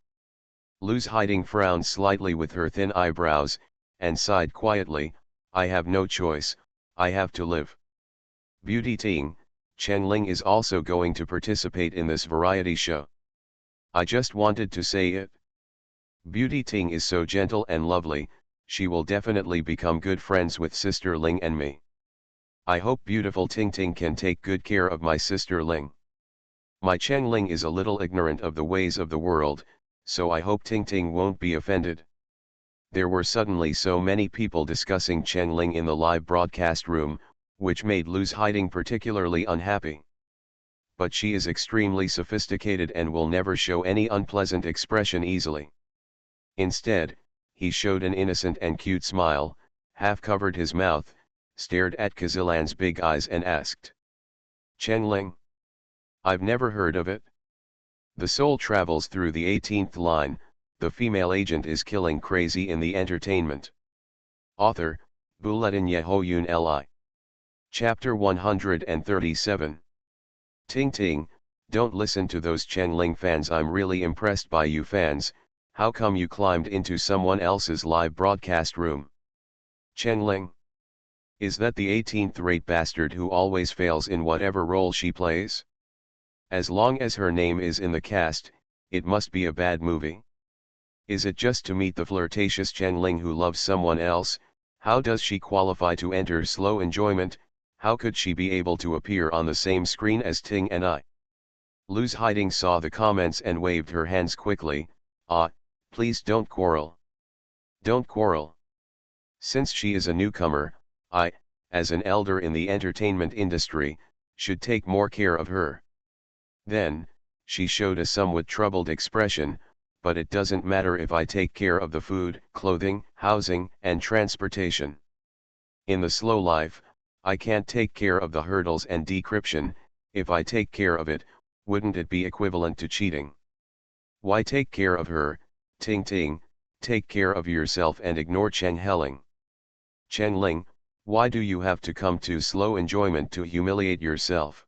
Luz Hiding frowned slightly with her thin eyebrows, and sighed quietly, I have no choice, I have to live. Beauty Ting, Chen Ling is also going to participate in this variety show. I just wanted to say it. Beauty Ting is so gentle and lovely, she will definitely become good friends with Sister Ling and me. I hope beautiful Ting Ting can take good care of my sister Ling. My Chen Ling is a little ignorant of the ways of the world, so I hope Ting Ting won't be offended. There were suddenly so many people discussing Chen Ling in the live broadcast room, which made Luz Hiding particularly unhappy. But she is extremely sophisticated and will never show any unpleasant expression easily. Instead, he showed an innocent and cute smile, half covered his mouth, stared at Kazilan's big eyes and asked, Chen Ling? I've never heard of it. The soul travels through the 18th line, the female agent is killing crazy in the entertainment. Author, Buletin Yehoyun Li. Chapter 137. Ting Ting, don't listen to those Chen Ling fans. I'm really impressed by you fans. How come you climbed into someone else's live broadcast room? Chen Ling? Is that the 18th rate bastard who always fails in whatever role she plays? As long as her name is in the cast, it must be a bad movie. Is it just to meet the flirtatious Chen Ling who loves someone else? How does she qualify to enter Slow Enjoyment? How could she be able to appear on the same screen as Ting and I? Luz Hiding saw the comments and waved her hands quickly, please don't quarrel. Don't quarrel. Since she is a newcomer, I, as an elder in the entertainment industry, should take more care of her. Then, she showed a somewhat troubled expression, but it doesn't matter if I take care of the food, clothing, housing, and transportation. In the slow life, I can't take care of the hurdles and decryption. If I take care of it, wouldn't it be equivalent to cheating? Why take care of her, Ting Ting? Take care of yourself and ignore Chen Heling. Chen Ling, why do you have to come to Slow Enjoyment to humiliate yourself?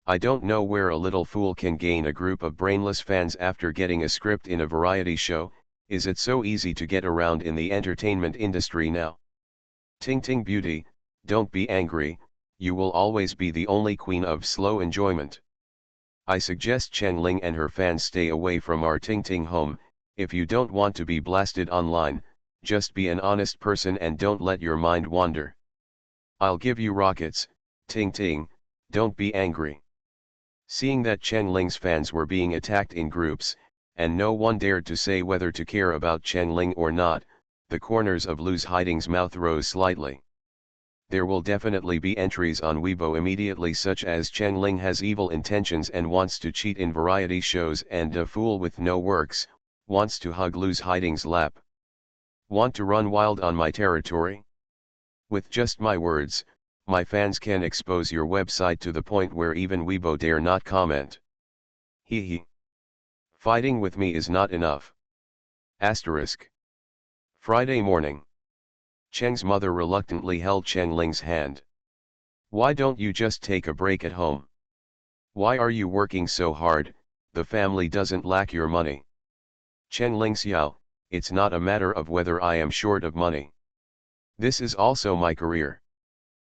I don't know where a little fool can gain a group of brainless fans after getting a script in a variety show. Is it so easy to get around in the entertainment industry now? Ting Ting Beauty, don't be angry, you will always be the only queen of Slow Enjoyment. I suggest Chen Ling and her fans stay away from our Ting Ting home. If you don't want to be blasted online, just be an honest person and don't let your mind wander. I'll give you rockets, Ting Ting, don't be angry. Seeing that Chen Ling's fans were being attacked in groups, and no one dared to say whether to care about Chen Ling or not, the corners of Luz Hiding's mouth rose slightly. There will definitely be entries on Weibo immediately, such as Chen Ling has evil intentions and wants to cheat in variety shows, and a fool with no works, wants to hug Luz Hiding's lap. Want to run wild on my territory? With just my words, my fans can expose your website to the point where even Weibo dare not comment. Hee hee. Fighting with me is not enough. Asterisk. Friday morning. Cheng's mother reluctantly held Chen Ling's hand. Why don't you just take a break at home? Why are you working so hard? The family doesn't lack your money. Chen Ling Xiao, it's not a matter of whether I am short of money. This is also my career.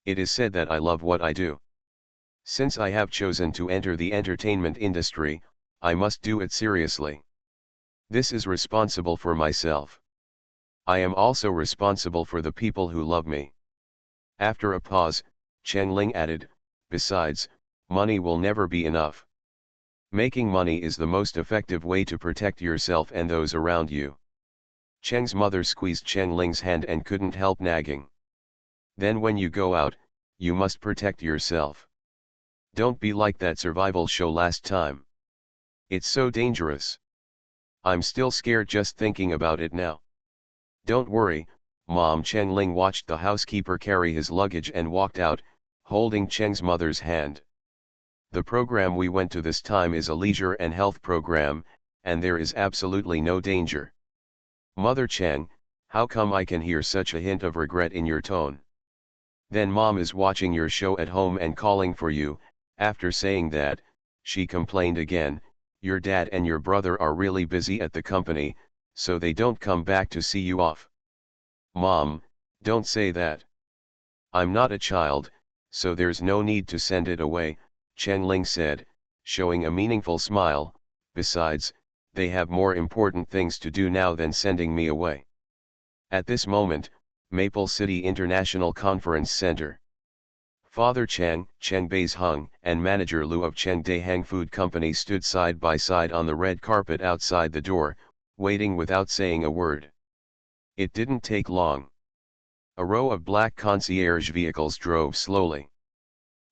It is said that I love what I do. Since I have chosen to enter the entertainment industry, I must do it seriously. This is responsible for myself. I am also responsible for the people who love me. After a pause, Chen Ling added, besides, Money will never be enough. Making money is the most effective way to protect yourself and those around you. Cheng's mother squeezed Cheng Ling's hand and couldn't help nagging. Then when you go out, you must protect yourself. Don't be like that survival show last time. It's so dangerous. I'm still scared just thinking about it now. Don't worry, Mom. Cheng Ling watched the housekeeper carry his luggage and walked out, holding Cheng's mother's hand. The program we went to this time is a leisure and health program, and there is absolutely no danger. Mother Cheng, how come I can hear such a hint of regret in your tone? Then Mom is watching your show at home and calling for you. After saying that, she complained again, your dad and your brother are really busy at the company, so they don't come back to see you off. Mom, don't say that. I'm not a child, so there's no need to send it away, Cheng Ling said, showing a meaningful smile. Besides, they have more important things to do now than sending me away. At this moment, Maple City International Conference Center. Father Cheng, Cheng Beis-hung, and manager Lu of Cheng Dehang Food Company stood side by side on the red carpet outside the door, waiting without saying a word. It didn't take long. A row of black concierge vehicles drove slowly.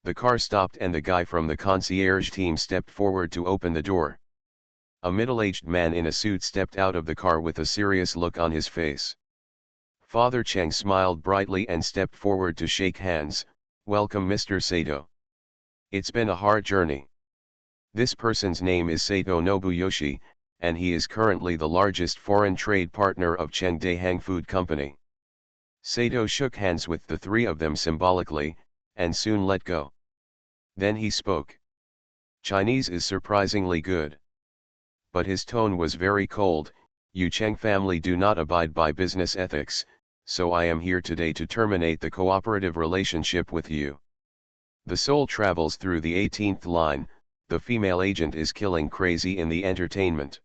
The car stopped and the guy from the concierge team stepped forward to open the door. A middle-aged man in a suit stepped out of the car with a serious look on his face. Father Cheng smiled brightly and stepped forward to shake hands. Welcome, Mr. Sato. It's been a hard journey. This person's name is Sato Nobuyoshi, and he is currently the largest foreign trade partner of Cheng Dehang Food Company. Sato shook hands with the three of them symbolically, and soon let go. Then he spoke. Chinese is surprisingly good. But his tone was very cold. You Cheng family do not abide by business ethics, so I am here today to terminate the cooperative relationship with you. The soul travels through the 18th line. The female agent is killing crazy in the entertainment.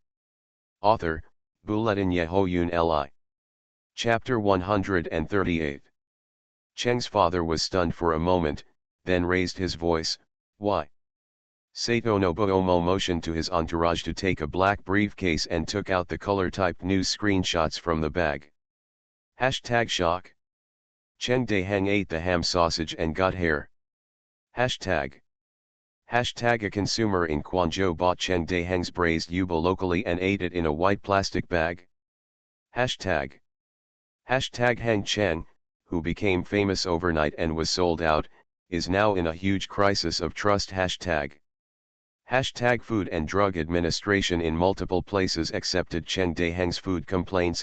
Author, Bulletin Yehoyun Li. Chapter 138. Cheng's father was stunned for a moment, then raised his voice, why? Sato Nobuomo motioned to his entourage to take a black briefcase and took out the color-typed news screenshots from the bag. #shock. Cheng Dehang ate the ham sausage and got hair. #. A consumer in Quanzhou bought Cheng Dehang's braised yuba locally and ate it in a white plastic bag. #. Hang Cheng, who became famous overnight and was sold out, is now in a huge crisis of trust. Food and Drug Administration in multiple places accepted Cheng Dehang's food complaints.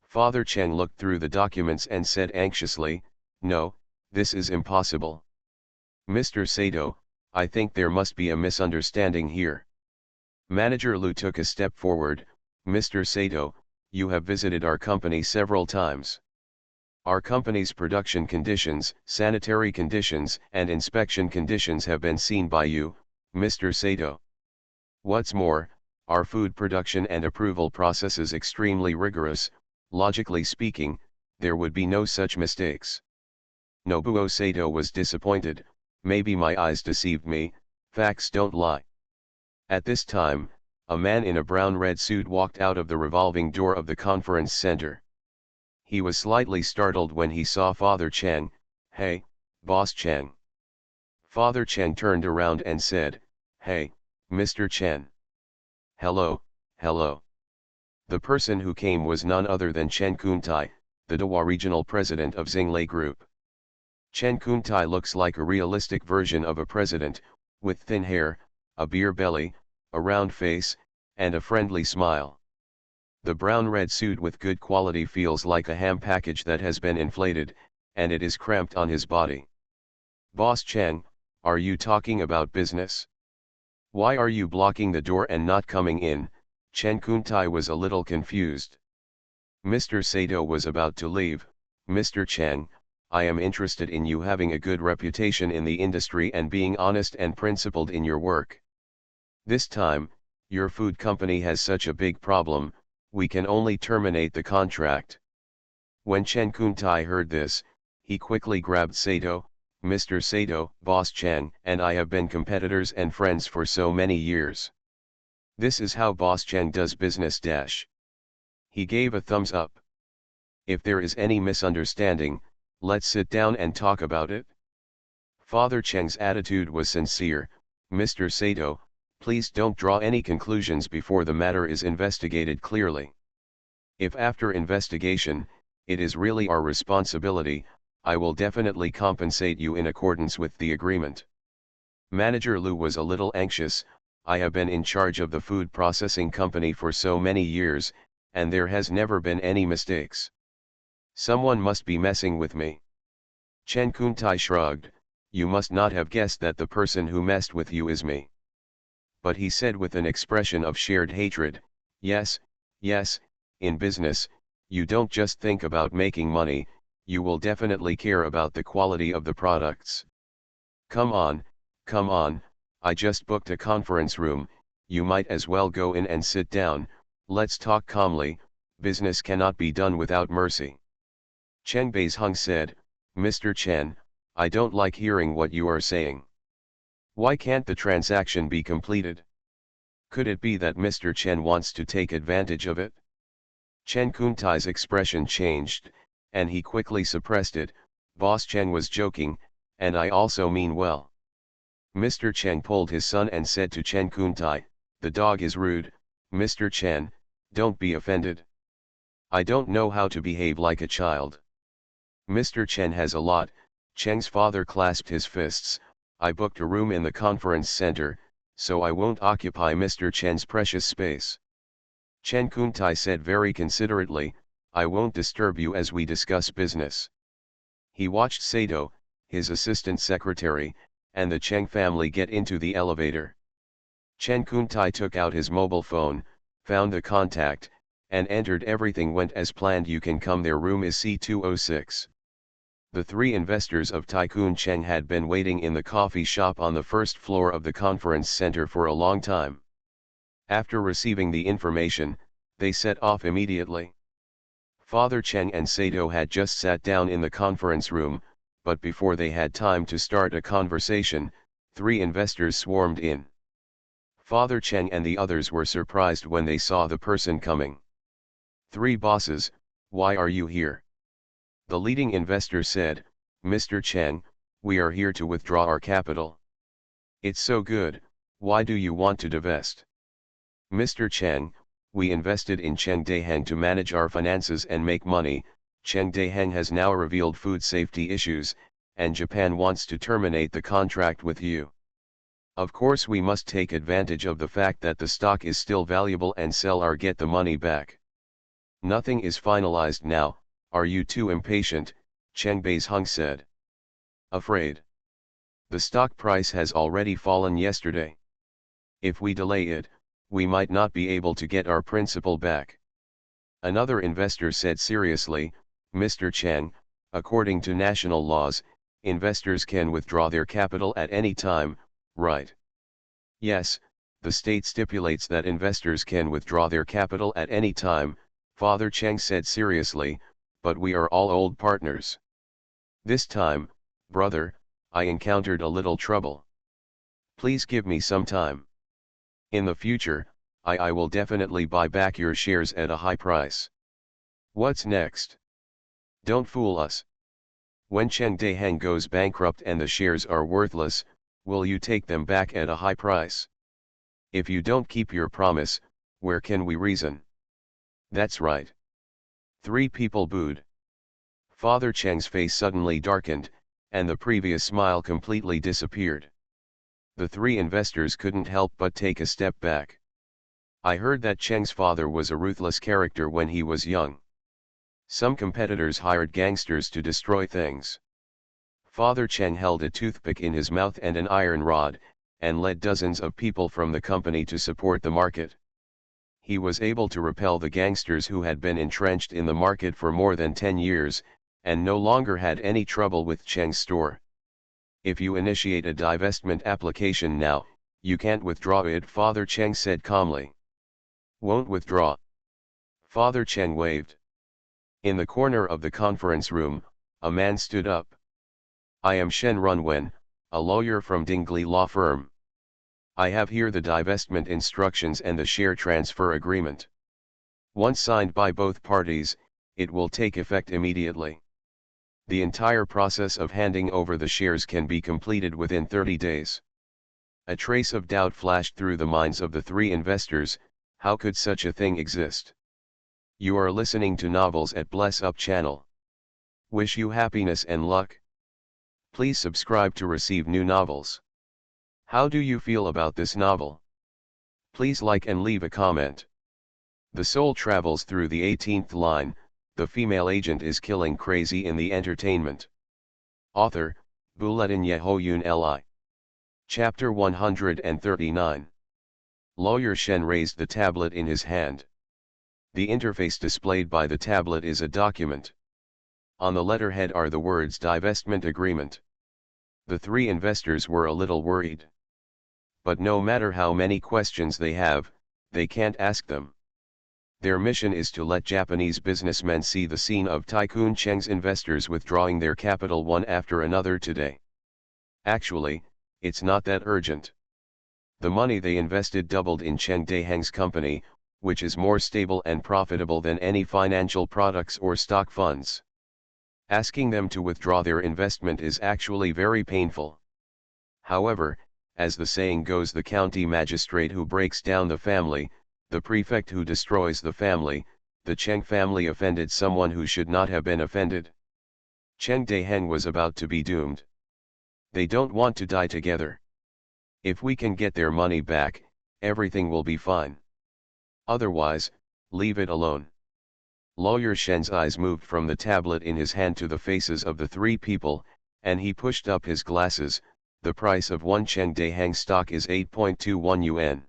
Father Cheng looked through the documents and said anxiously, no, this is impossible. Mr. Sato, I think there must be a misunderstanding here. Manager Lu took a step forward. Mr. Sato, you have visited our company several times. Our company's production conditions, sanitary conditions, and inspection conditions have been seen by you, Mr. Sato. What's more, our food production and approval process is extremely rigorous. Logically speaking, there would be no such mistakes. Nobuo Sato was disappointed. Maybe my eyes deceived me, facts don't lie. At this time, a man in a brown-red suit walked out of the revolving door of the conference center. He was slightly startled when he saw Father Cheng. Hey, Boss Cheng. Father Cheng turned around and said, hey, Mr. Chen. Hello, hello. The person who came was none other than Chen Kuntai, the Dewa regional president of Xinglei Group. Chen Kuntai looks like a realistic version of a president, with thin hair, a beer belly, a round face, and a friendly smile. The brown-red suit with good quality feels like a ham package that has been inflated, and it is cramped on his body. Boss Cheng, are you talking about business? Why are you blocking the door and not coming in? Chen Kuntai was a little confused. Mr. Sato was about to leave. Mr. Cheng, I am interested in you having a good reputation in the industry and being honest and principled in your work. This time, your food company has such a big problem, we can only terminate the contract. When Chen Kuntai heard this, he quickly grabbed Sato. Mr. Sato, Boss Chang and I have been competitors and friends for so many years. This is how Boss Chang does business dash. He gave a thumbs up. If there is any misunderstanding, let's sit down and talk about it. Father Chang's attitude was sincere. Mr. Sato, please don't draw any conclusions before the matter is investigated clearly. If after investigation, it is really our responsibility, I will definitely compensate you in accordance with the agreement. Manager Lu was a little anxious. I have been in charge of the food processing company for so many years, and there has never been any mistakes. Someone must be messing with me. Chen Kuntai shrugged. You must not have guessed that the person who messed with you is me. But he said with an expression of shared hatred, yes, yes, in business, you don't just think about making money, you will definitely care about the quality of the products. Come on, I just booked a conference room, you might as well go in and sit down, let's talk calmly, business cannot be done without mercy. Cheng Beizheng said, Mr. Chen, I don't like hearing what you are saying. Why can't the transaction be completed? Could it be that Mr. Chen wants to take advantage of it? Chen Kuntai's expression changed, and he quickly suppressed it. Boss Chen was joking, and I also mean well. Mr. Chen pulled his son and said to Chen Kuntai, the dog is rude, Mr. Chen, don't be offended. I don't know how to behave like a child. Mr. Chen has a lot. Cheng's father clasped his fists. I booked a room in the conference center, so I won't occupy Mr. Chen's precious space. Chen Kuntai said very considerately, I won't disturb you as we discuss business. He watched Sato, his assistant secretary, and the Cheng family get into the elevator. Chen Kuntai took out his mobile phone, found the contact, and entered. Everything went as planned. You can come, their room is C206. The three investors of Tycoon Cheng had been waiting in the coffee shop on the first floor of the conference center for a long time. After receiving the information, they set off immediately. Father Cheng and Sato had just sat down in the conference room, but before they had time to start a conversation, three investors swarmed in. Father Cheng and the others were surprised when they saw the person coming. Three bosses, why are you here? The leading investor said, Mr. Cheng, we are here to withdraw our capital. It's so good, why do you want to divest? Mr. Cheng, we invested in Cheng Daiheng to manage our finances and make money. Cheng Daiheng has now revealed food safety issues, and Japan wants to terminate the contract with you. Of course we must take advantage of the fact that the stock is still valuable and sell or get the money back. Nothing is finalized now. Are you too impatient? Cheng Beizheng said. Afraid? The stock price has already fallen yesterday. If we delay it, we might not be able to get our principal back. Another investor said seriously, Mr. Cheng, according to national laws, investors can withdraw their capital at any time, right? Yes, the state stipulates that investors can withdraw their capital at any time, Father Cheng said seriously, but we are all old partners. This time, brother, I encountered a little trouble. Please give me some time. In the future, I will definitely buy back your shares at a high price. What's next? Don't fool us. When Cheng Daiheng goes bankrupt and the shares are worthless, will you take them back at a high price? If you don't keep your promise, where can we reason? That's right. Three people booed. Father Cheng's face suddenly darkened, and the previous smile completely disappeared. The three investors couldn't help but take a step back. I heard that Cheng's father was a ruthless character when he was young. Some competitors hired gangsters to destroy things. Father Cheng held a toothpick in his mouth and an iron rod, and led dozens of people from the company to support the market. He was able to repel the gangsters who had been entrenched in the market for more than 10 years, and no longer had any trouble with Cheng's store. If you initiate a divestment application now, you can't withdraw it, Father Cheng said calmly. Won't withdraw. Father Cheng waved. In the corner of the conference room, a man stood up. I am Shen Runwen, a lawyer from Dingley Law Firm. I have here the divestment instructions and the share transfer agreement. Once signed by both parties, it will take effect immediately. The entire process of handing over the shares can be completed within 30 days. A trace of doubt flashed through the minds of the three investors. How could such a thing exist? You are listening to Novels at Bless Up channel. Wish you happiness and luck. Please subscribe to receive new novels. How do you feel about this novel? Please like and leave a comment. The soul travels through the 18th line. The female agent is killing crazy in the entertainment. Author, Buletin Yehoyun Li. Chapter 139. Lawyer Shen raised the tablet in his hand. The interface displayed by the tablet is a document. On the letterhead are the words Divestment Agreement. The three investors were a little worried. But no matter how many questions they have, they can't ask them. Their mission is to let Japanese businessmen see the scene of Tycoon Cheng's investors withdrawing their capital one after another today. Actually, it's not that urgent. The money they invested doubled in Cheng Daiheng's company, which is more stable and profitable than any financial products or stock funds. Asking them to withdraw their investment is actually very painful. However, as the saying goes, the county magistrate who breaks down the family, the prefect who destroys the family, the Cheng family offended someone who should not have been offended. Cheng Daiheng was about to be doomed. They don't want to die together. If we can get their money back, everything will be fine. Otherwise, leave it alone. Lawyer Shen's eyes moved from the tablet in his hand to the faces of the three people, and he pushed up his glasses. The price of one Cheng Daiheng stock is 8.21 yuan.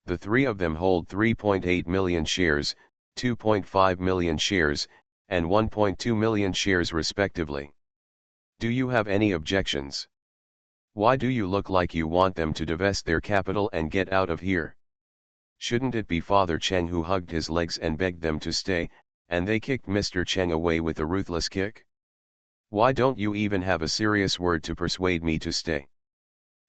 The three of them hold 3.8 million shares, 2.5 million shares, and 1.2 million shares respectively. Do you have any objections? Why do you look like you want them to divest their capital and get out of here? Shouldn't it be Father Cheng who hugged his legs and begged them to stay, and they kicked Mr. Cheng away with a ruthless kick? Why don't you even have a serious word to persuade me to stay?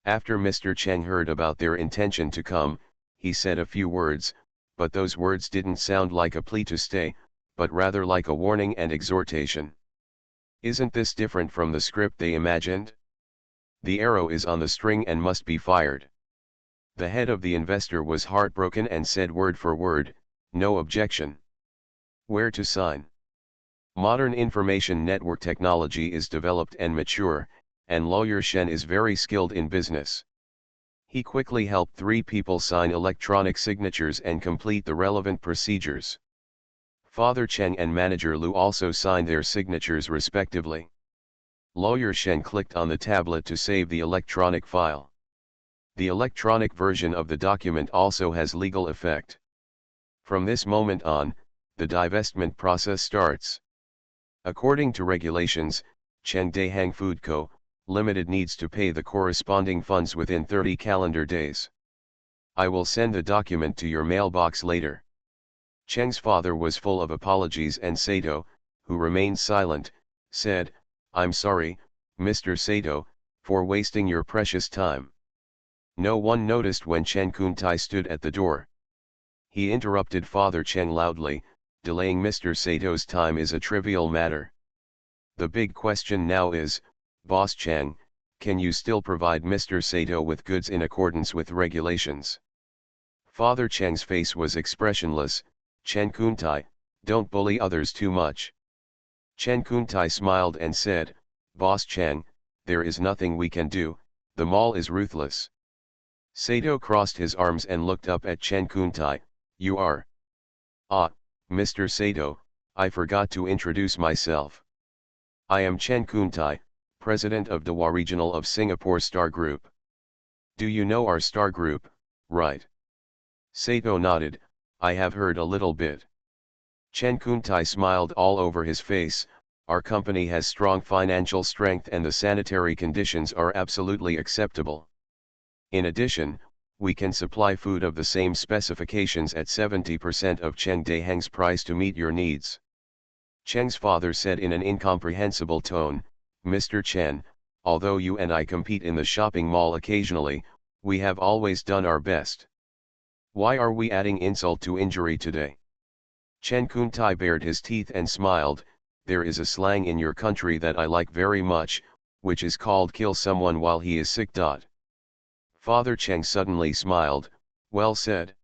After Mr. Cheng heard about their intention to come, he said a few words, but those words didn't sound like a plea to stay, but rather like a warning and exhortation. Isn't this different from the script they imagined? The arrow is on the string and must be fired. The head of the investor was heartbroken and said word for word, no objection. Where to sign? Modern information network technology is developed and mature, and Lawyer Shen is very skilled in business. He quickly helped three people sign electronic signatures and complete the relevant procedures. Father Cheng and Manager Lu also signed their signatures respectively. Lawyer Shen clicked on the tablet to save the electronic file. The electronic version of the document also has legal effect. From this moment on, the divestment process starts. According to regulations, Cheng Daiheng Food Co., Limited needs to pay the corresponding funds within 30 calendar days. I will send the document to your mailbox later. Cheng's father was full of apologies, and Sato, who remained silent, said, I'm sorry, Mr. Sato, for wasting your precious time. No one noticed when Chen Kuntai stood at the door. He interrupted Father Cheng loudly, delaying Mr. Sato's time is a trivial matter. The big question now is, Boss Cheng, can you still provide Mr. Sato with goods in accordance with regulations? Father Cheng's face was expressionless. Chen Kuntai, don't bully others too much. Chen Kuntai smiled and said, Boss Cheng, there is nothing we can do, the mall is ruthless. Sato crossed his arms and looked up at Chen Kuntai, you are? Ah, Mr. Sato, I forgot to introduce myself. I am Chen Kuntai, President of Dewa Regional of Singapore Star Group. Do you know our Star Group, right? Sato nodded, I have heard a little bit. Chen Kuntai smiled all over his face, our company has strong financial strength and the sanitary conditions are absolutely acceptable. In addition, we can supply food of the same specifications at 70% of Cheng Daiheng's price to meet your needs. Cheng's father said in an incomprehensible tone, Mr. Chen, although you and I compete in the shopping mall occasionally, we have always done our best. Why are we adding insult to injury today? Chen Kuntai bared his teeth and smiled. There is a slang in your country that I like very much, which is called kill someone while he is sick. Father Cheng suddenly smiled. Well said.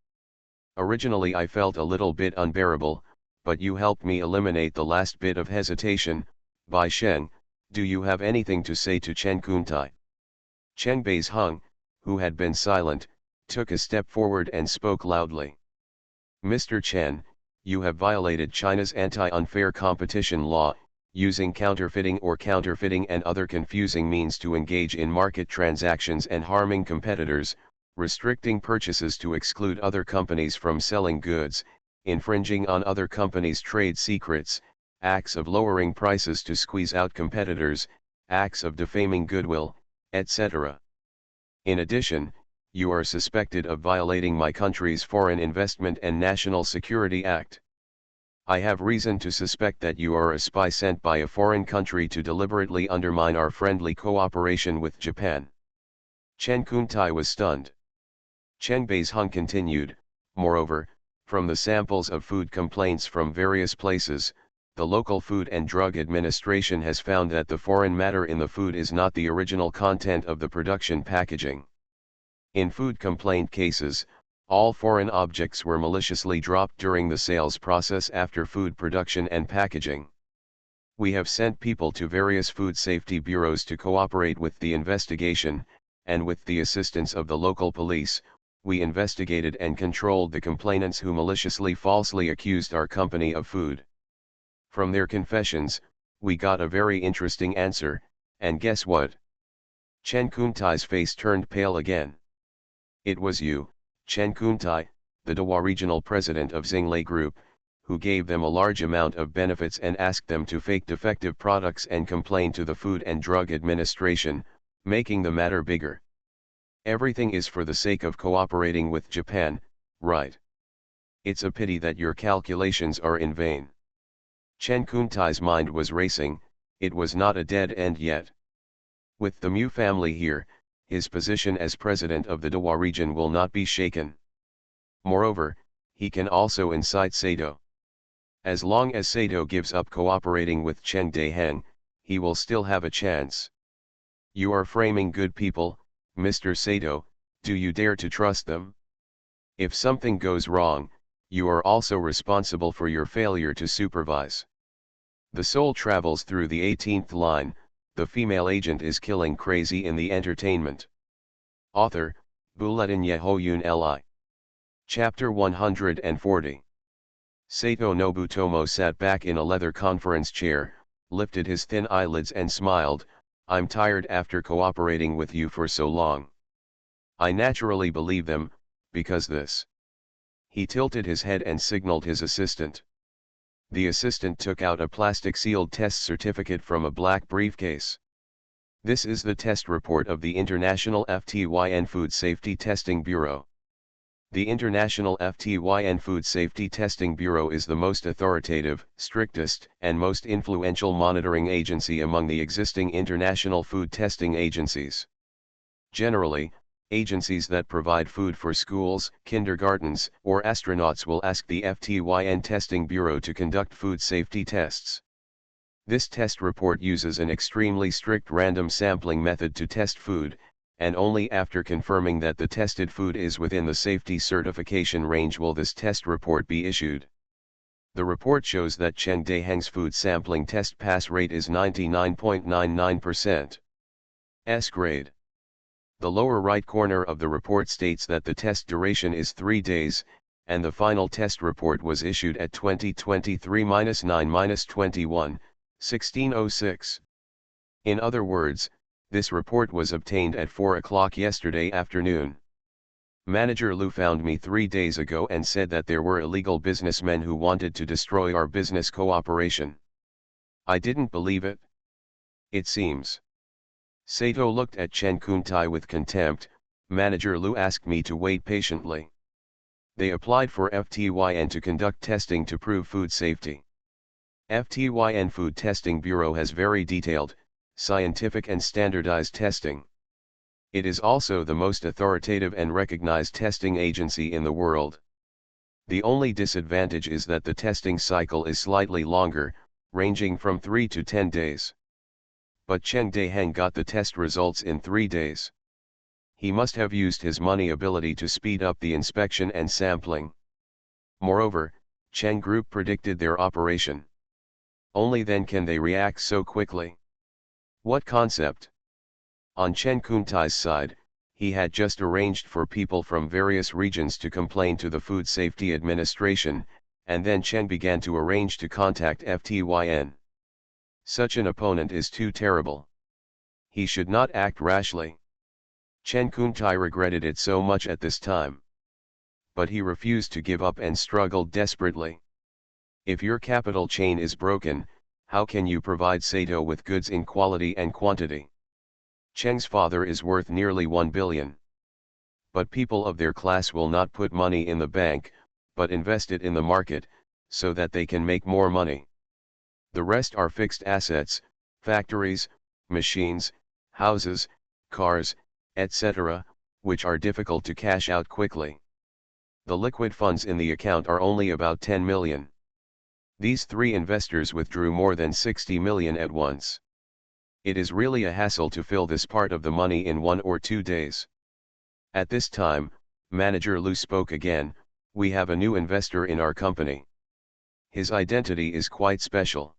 Originally I felt a little bit unbearable, but you helped me eliminate the last bit of hesitation. Bai Sheng, do you have anything to say to Chen Kuntai? Chen Beizheng, who had been silent, took a step forward and spoke loudly. Mr. Chen, you have violated China's anti-unfair competition law, using counterfeiting and other confusing means to engage in market transactions and harming competitors, restricting purchases to exclude other companies from selling goods, infringing on other companies' trade secrets, acts of lowering prices to squeeze out competitors, acts of defaming goodwill, etc. In addition, you are suspected of violating my country's Foreign Investment and National Security Act. I have reason to suspect that you are a spy sent by a foreign country to deliberately undermine our friendly cooperation with Japan. Chen Kuntai was stunned. Chen Beizheng continued, moreover, from the samples of food complaints from various places, the local Food and Drug Administration has found that the foreign matter in the food is not the original content of the production packaging. In food complaint cases, all foreign objects were maliciously dropped during the sales process after food production and packaging. We have sent people to various food safety bureaus to cooperate with the investigation, and with the assistance of the local police, we investigated and controlled the complainants who maliciously falsely accused our company of food. From their confessions, we got a very interesting answer, and guess what? Chen Kuntai's face turned pale again. It was you, Chen Kuntai, the Dewa regional president of Xinglei Group, who gave them a large amount of benefits and asked them to fake defective products and complain to the Food and Drug Administration, making the matter bigger. Everything is for the sake of cooperating with Japan, right? It's a pity that your calculations are in vain. Chen Kuntai's mind was racing. It was not a dead end yet. With the Mu family here, his position as president of the Dewa region will not be shaken. Moreover, he can also incite Sato. As long as Sato gives up cooperating with Chen Daiheng, he will still have a chance. You are framing good people, Mr. Sato. Do you dare to trust them? If something goes wrong, you are also responsible for your failure to supervise. The soul travels through the 18th line. The female agent is killing crazy in the entertainment. Author, Bulletin Yehoyun Li. Chapter 140. Sato Nobutomo sat back in a leather conference chair, lifted his thin eyelids and smiled. I'm tired after cooperating with you for so long. I naturally believe them, because this. He tilted his head and signaled his assistant. The assistant took out a plastic sealed test certificate from a black briefcase. This is the test report of the International FTYN Food Safety Testing Bureau. The International FTYN Food Safety Testing Bureau is the most authoritative, strictest, and most influential monitoring agency among the existing international food testing agencies. Generally, agencies that provide food for schools, kindergartens, or astronauts will ask the FTYN Testing Bureau to conduct food safety tests. This test report uses an extremely strict random sampling method to test food, and only after confirming that the tested food is within the safety certification range will this test report be issued. The report shows that Chen Daiheng's food sampling test pass rate is 99.99%. S grade. The lower right corner of the report states that the test duration is 3 days, and the final test report was issued at 2023-9-21-1606. In other words, this report was obtained at 4 o'clock yesterday afternoon. Manager Lu found me 3 days ago and said that there were illegal businessmen who wanted to destroy our business cooperation. I didn't believe it. It seems. Sato looked at Chen Kuntai with contempt. Manager Lu asked me to wait patiently. They applied for FTYN to conduct testing to prove food safety. FTYN Food Testing Bureau has very detailed, scientific and standardized testing. It is also the most authoritative and recognized testing agency in the world. The only disadvantage is that the testing cycle is slightly longer, ranging from 3 to 10 days. But Cheng Daiheng got the test results in 3 days. He must have used his money ability to speed up the inspection and sampling. Moreover, Cheng Group predicted their operation. Only then can they react so quickly. What concept? On Chen Kuntai's side, he had just arranged for people from various regions to complain to the Food Safety Administration, and then Chen began to arrange to contact FTYN. Such an opponent is too terrible. He should not act rashly. Chen Kuntai regretted it so much at this time. But he refused to give up and struggled desperately. If your capital chain is broken, how can you provide Sato with goods in quality and quantity? Cheng's father is worth nearly 1 billion. But people of their class will not put money in the bank, but invest it in the market, so that they can make more money. The rest are fixed assets, factories, machines, houses, cars, etc., which are difficult to cash out quickly. The liquid funds in the account are only about 10 million. These 3 investors withdrew more than 60 million at once. It is really a hassle to fill this part of the money in 1 or 2 days. At this time, Manager Lu spoke again. We have a new investor in our company. His identity is quite special.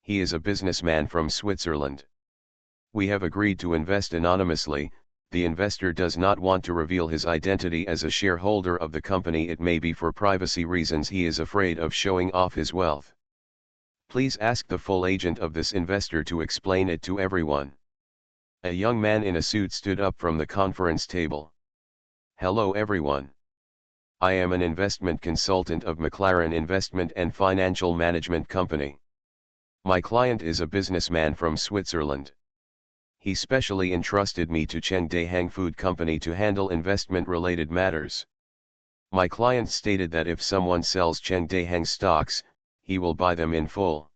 He is a businessman from Switzerland. We have agreed to invest anonymously. The investor does not want to reveal his identity as a shareholder of the company. It may be for privacy reasons he is afraid of showing off his wealth. Please ask the full agent of this investor to explain it to everyone. A young man in a suit stood up from the conference table. Hello everyone. I am an investment consultant of McLaren Investment and Financial Management Company. My client is a businessman from Switzerland. He specially entrusted me to Cheng Daiheng Food Company to handle investment-related matters. My client stated that if someone sells Cheng Daiheng stocks, he will buy them in full.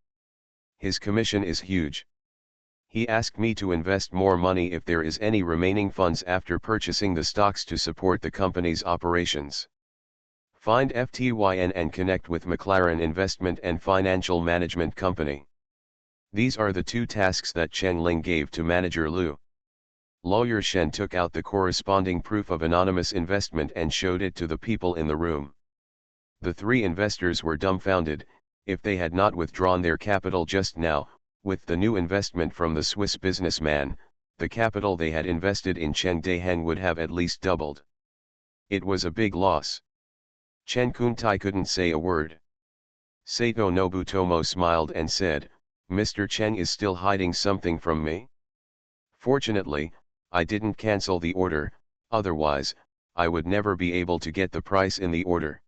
His commission is huge. He asked me to invest more money if there is any remaining funds after purchasing the stocks to support the company's operations. Find FTYN and connect with McLaren Investment and Financial Management Company. These are the 2 tasks that Chen Ling gave to Manager Lu. Lawyer Shen took out the corresponding proof of anonymous investment and showed it to the people in the room. The 3 investors were dumbfounded. If they had not withdrawn their capital just now, with the new investment from the Swiss businessman, the capital they had invested in Cheng Daiheng would have at least doubled. It was a big loss. Chen Kuntai couldn't say a word. Sato Nobutomo smiled and said, Mr. Cheng is still hiding something from me? Fortunately, I didn't cancel the order, otherwise, I would never be able to get the price in the order.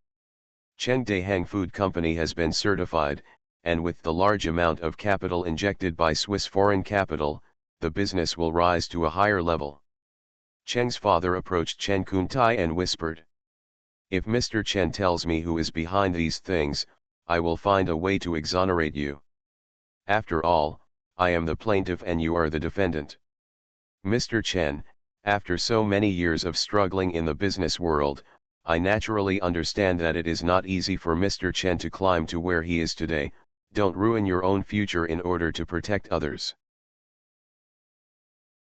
Cheng Daiheng Food Company has been certified, and with the large amount of capital injected by Swiss foreign capital, the business will rise to a higher level. Cheng's father approached Chen Kuntai and whispered, If Mr. Chen tells me who is behind these things, I will find a way to exonerate you. After all, I am the plaintiff and you are the defendant. Mr. Chen, after so many years of struggling in the business world, I naturally understand that it is not easy for Mr. Chen to climb to where he is today. Don't ruin your own future in order to protect others.